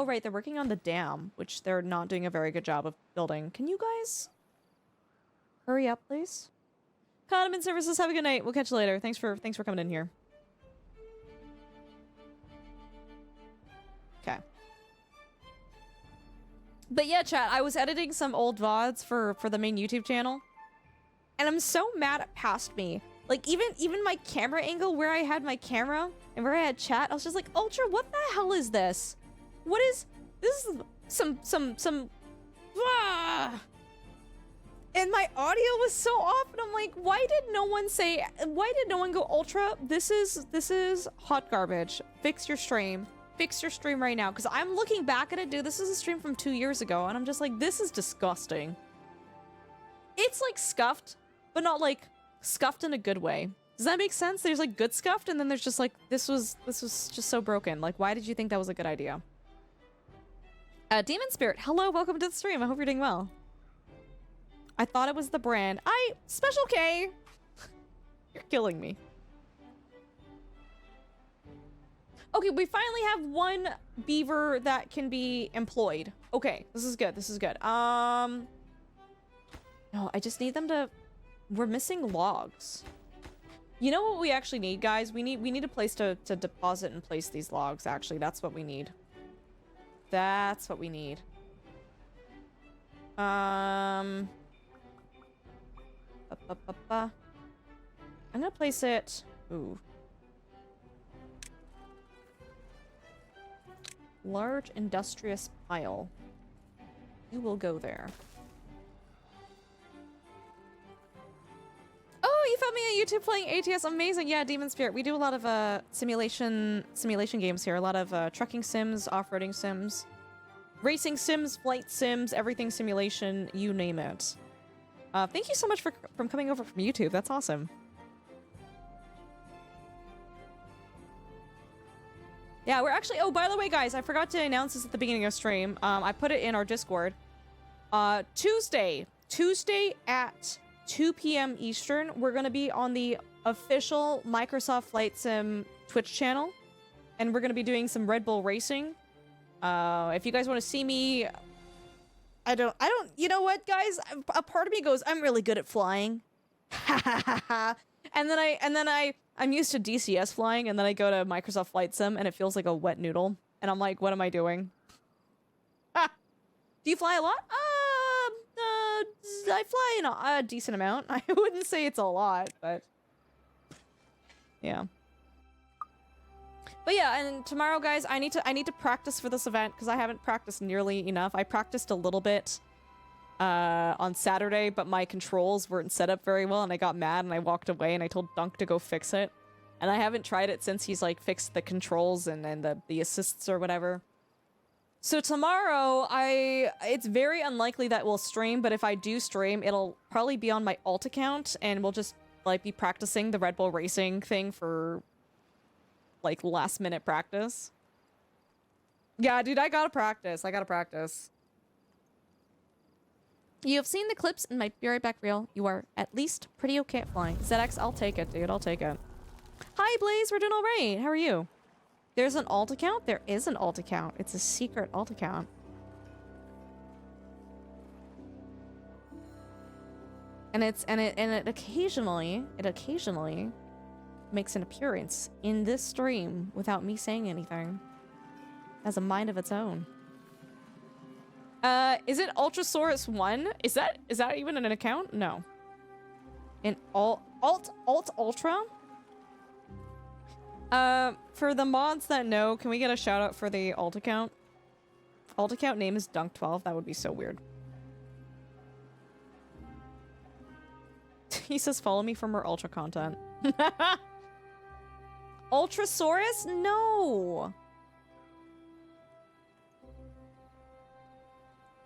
right, they're working on the dam, which they're not doing a very good job of building. Can you guys hurry up, please? Condiment services, have a good night. We'll catch you later. Thanks for coming in here. Okay. But yeah, chat, I was editing some old VODs for the main YouTube channel. And I'm so mad at past me. Like, even my camera angle where I had my camera and where I had chat, I was just like, Ultra, what the hell is this? What is... This is some... Ah! And my audio was so off, and I'm like, why did no one go, Ultra, this is hot garbage. Fix your stream. fix your stream right now, because I'm looking back at it, dude. This is a stream from 2 years ago, and I'm just like, this is disgusting. It's like scuffed, but not like scuffed in a good way. Does that make sense? There's like good scuffed, and then there's just like, this was just so broken. Like, why did you think that was a good idea? Demon Spirit, hello, welcome to the stream. I hope you're doing well. I thought it was the brand. Special K! You're killing me. Okay, we finally have one beaver that can be employed. Okay, this is good, this is good. No, I just need them to... We're missing logs. You know what we actually need, guys? We need a place to deposit and place these logs, actually. That's what we need. That's what we need. I'm gonna place it... Ooh. Large industrious pile. You will go there. Oh, you found me on YouTube playing ATS. Amazing. Yeah, Demon Spirit. We do a lot of simulation games here. A lot of trucking sims, off-roading sims, racing sims, flight sims, everything simulation, you name it. Thank you so much for coming over from YouTube. That's awesome. Yeah, we're actually... Oh, by the way, guys, I forgot to announce this at the beginning of stream. I put it in our Discord. Tuesday at 2 p.m. Eastern, we're going to be on the official Microsoft Flight Sim Twitch channel. And we're going to be doing some Red Bull racing. If you guys want to see me... I don't... You know what, guys? A part of me goes, I'm really good at flying. And then I'm used to DCS flying, and then I go to Microsoft Flight Sim, and it feels like a wet noodle. And I'm like, what am I doing? Do you fly a lot? I fly a decent amount. I wouldn't say it's a lot, but... Yeah. But yeah, and tomorrow, guys, I need to practice for this event, because I haven't practiced nearly enough. I practiced a little bit on Saturday, but my controls weren't set up very well, and I got mad, and I walked away, and I told Dunk to go fix it. And I haven't tried it since he's, like, fixed the controls and the assists or whatever. So tomorrow, it's very unlikely that we'll stream, but if I do stream, it'll probably be on my alt account, and we'll just, like, be practicing the Red Bull Racing thing for, like, last-minute practice. Yeah, dude, I gotta practice. I gotta practice. You have seen the clips in my Be Right Back reel. You are at least pretty okay at flying. ZX, I'll take it, dude. I'll take it. Hi, Blaze. We're doing all right. How are you? There's an alt account? There is an alt account. It's a secret alt account. And it occasionally makes an appearance in this stream without me saying anything. It has a mind of its own. Is it Ultrasaurus 1? Is that even an account? No. An Ultra? For the mods that know, can we get a shout out for the alt account? Alt account name is Dunk12. That would be so weird. He says follow me for more Ultra content. Ultrasaurus? No!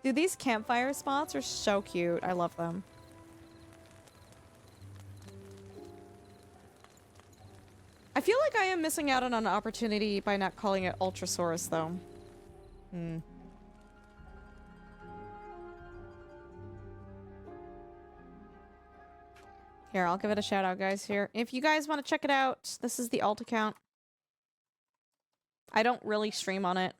Dude, these campfire spots are so cute. I love them. I feel like I am missing out on an opportunity by not calling it Ultrasaurus, though. Here, I'll give it a shout out, guys, here. If you guys want to check it out, this is the alt account. I don't really stream on it.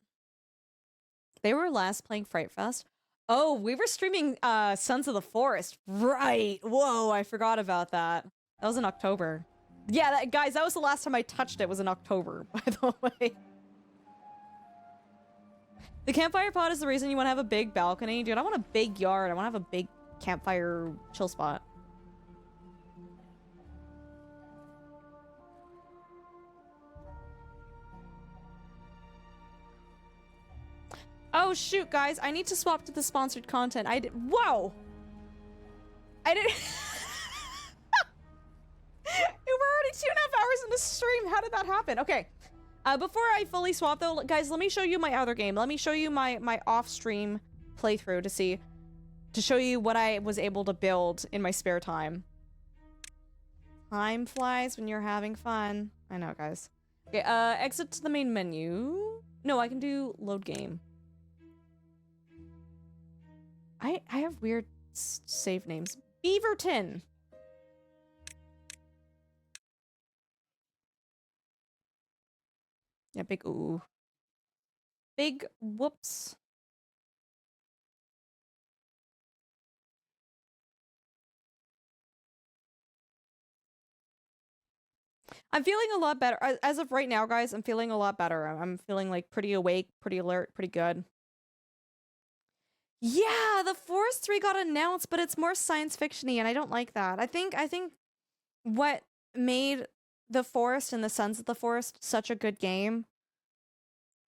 They were last playing Fright Fest. Oh, we were streaming Sons of the Forest. Right. Whoa, I forgot about that. That was in October. Yeah, guys, that was the last time I touched it, was in October, by the way. The campfire pod is the reason you want to have a big balcony. Dude, I want a big yard. I want to have a big campfire chill spot. Oh, shoot, guys. I need to swap to the sponsored content. Whoa! I did... We're already 2.5 hours into stream. How did that happen? Okay. Before I fully swap though, guys, let me show you my other game. Let me show you my off-stream playthrough to show you what I was able to build in my spare time. Time flies when you're having fun. I know, guys. Okay, exit to the main menu. No, I can do load game. I have weird save names. Beaverton. Yeah, big ooh. Big whoops. I'm feeling a lot better. As of right now, guys, I'm feeling a lot better. I'm feeling like pretty awake, pretty alert, pretty good. Yeah, the Forest 3 got announced, but it's more science fiction-y, and I don't like that. I think what made The Forest and the Sons of the Forest such a good game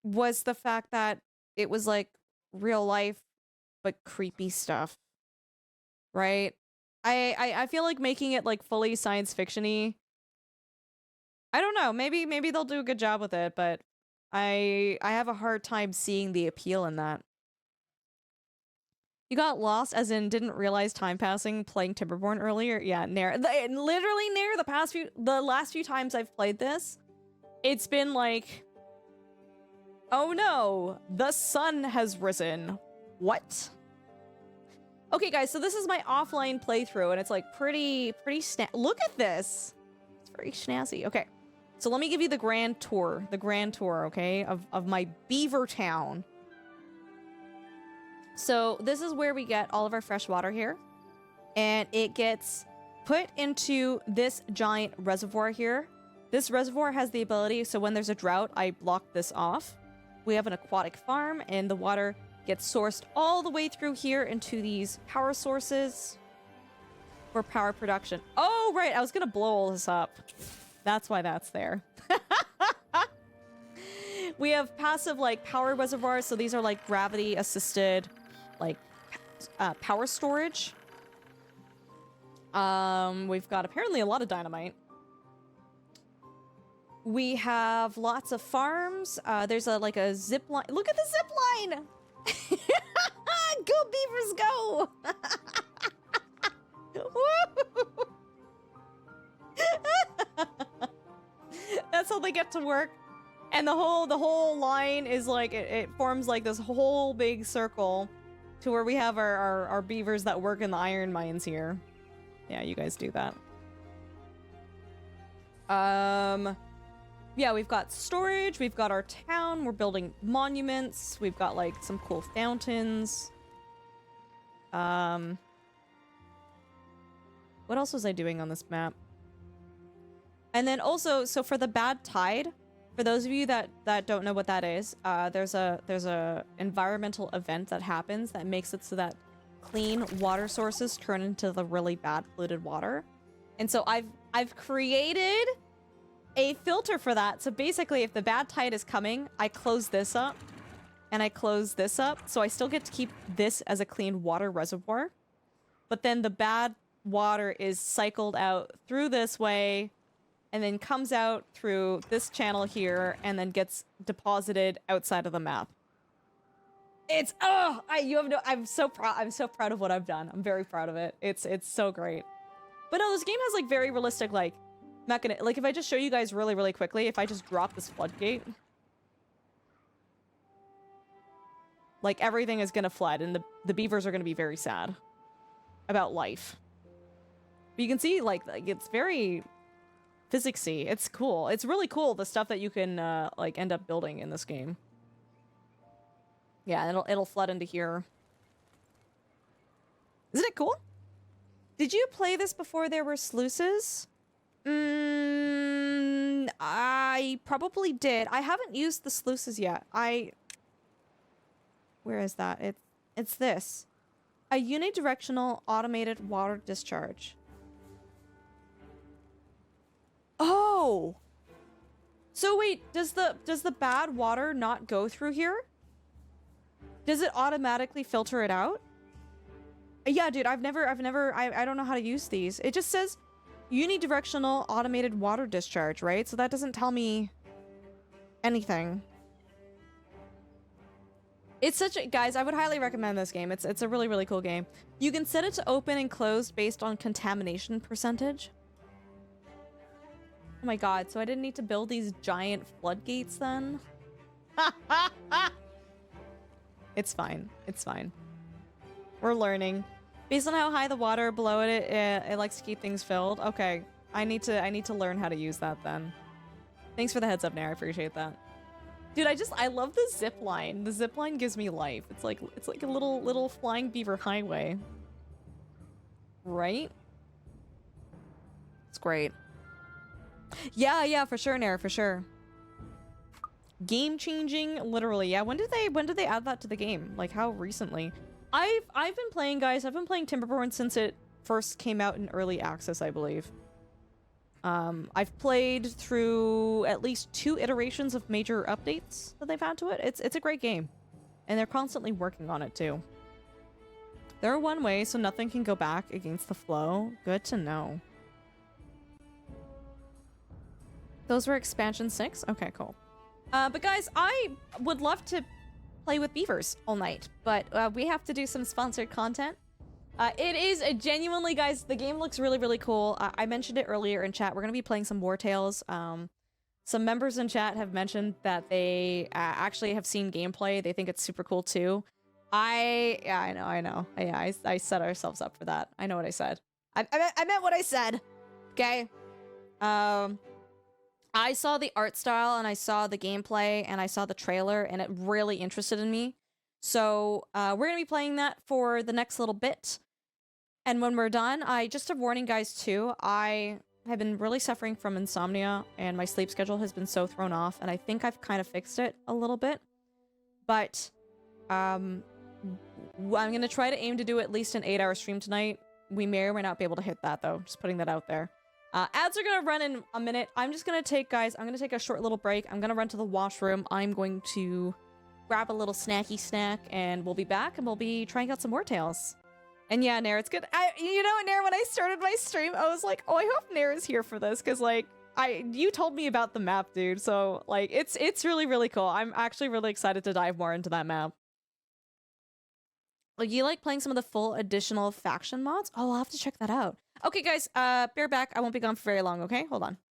was the fact that it was like real life, but creepy stuff. Right? I feel like making it like fully science fiction-y. I don't know, maybe they'll do a good job with it, but I have a hard time seeing the appeal in that. You got lost, as in didn't realize time passing playing Timberborn earlier? Yeah, Nair. Literally, Nair, the last few times I've played this, it's been like, oh no, the sun has risen. What? Okay, guys, so this is my offline playthrough, and it's like pretty look at this. It's very snazzy. Okay, so let me give you the grand tour, okay, of my beaver town. So this is where we get all of our fresh water here, and it gets put into this giant reservoir here. This reservoir has the ability, so when there's a drought, I block this off. We have an aquatic farm, and the water gets sourced all the way through here into these power sources for power production. Oh, right, I was gonna blow all this up. That's why that's there. We have passive, like, power reservoirs, so these are, like, gravity-assisted, like, power storage. We've got apparently a lot of dynamite. We have lots of farms. There's like a zip line. Look at the zip line! Go beavers, go! That's how they get to work. And the whole line is like, it forms like this whole big circle to where we have our beavers that work in the iron mines here. Yeah, you guys do that. Yeah, we've got storage, we've got our town, we're building monuments, we've got like some cool fountains. What else was I doing on this map? And then also, so for the bad tide, for those of you that don't know what that is, there's a environmental event that happens that makes it so that clean water sources turn into the really bad polluted water. And so I've created a filter for that. So basically, if the bad tide is coming, I close this up and I close this up. So I still get to keep this as a clean water reservoir. But then the bad water is cycled out through this way and then comes out through this channel here and then gets deposited outside of the map. It's I'm so proud of what I've done. I'm very proud of it. It's so great. But no, this game has like very realistic like like if I just show you guys really quickly, if I just drop this floodgate, like everything is gonna flood and the beavers are gonna be very sad about life. But you can see like it's very physicsy. It's cool. It's really cool, the stuff that you can like end up building in this game. Yeah, it'll flood into here. Isn't it cool? Did you play this before there were sluices? I probably did. I haven't used the sluices yet. Where is that? It's this. A unidirectional automated water discharge. Oh! So wait, does the bad water not go through here? Does it automatically filter it out? Yeah, dude, I don't know how to use these. It just says unidirectional automated water discharge, right? So that doesn't tell me anything. It's such a, guys, I would highly recommend this game. It's a really, really cool game. You can set it to open and closed based on contamination percentage. Oh my god, so I didn't need to build these giant floodgates then? It's fine. It's fine. We're learning. Based on how high the water below it likes to keep things filled. Okay, I need to learn how to use that then. Thanks for the heads up, Nair. I appreciate that. Dude, I love the zip line. The zip line gives me life. It's like a little flying beaver highway. Right? It's great. Yeah, for sure, Nair, for sure. Game changing, literally. Yeah, when did they add that to the game? Like how recently? I've been playing, guys. I've been playing Timberborn since it first came out in early access, I believe. I've played through at least 2 iterations of major updates that they've had to it. It's a great game. And they're constantly working on it too. They're one way, so nothing can go back against the flow. Good to know. Those were expansion 6? Okay, cool. But guys, I would love to play with beavers all night, but we have to do some sponsored content. It is genuinely, guys, the game looks really, really cool. I mentioned it earlier in chat. We're going to be playing some War Tales. Some members in chat have mentioned that they actually have seen gameplay. They think it's super cool too. Yeah, I know. Yeah, I set ourselves up for that. I know what I said. I meant what I said. Okay. I saw the art style and I saw the gameplay and I saw the trailer and it really interested in me. So we're going to be playing that for the next little bit. And when we're done, just a warning, guys, too. I have been really suffering from insomnia and my sleep schedule has been so thrown off. And I think I've kind of fixed it a little bit. But I'm going to try to aim to do at least an 8-hour stream tonight. We may or may not be able to hit that, though. Just putting that out there. Ads are going to run in a minute. I'm just going to take, guys, I'm going to take a short little break. I'm going to run to the washroom. I'm going to grab a little snacky snack, and we'll be back, and we'll be trying out some more tales. And yeah, Nair, it's good. You know what, Nair, when I started my stream, I was like, oh, I hope Nair is here for this, because, like, you told me about the map, dude. So, like, it's really, really cool. I'm actually really excited to dive more into that map. Like, you like playing some of the full additional faction mods? Oh, I'll have to check that out. Okay, guys, bear back. I won't be gone for very long, okay? Hold on.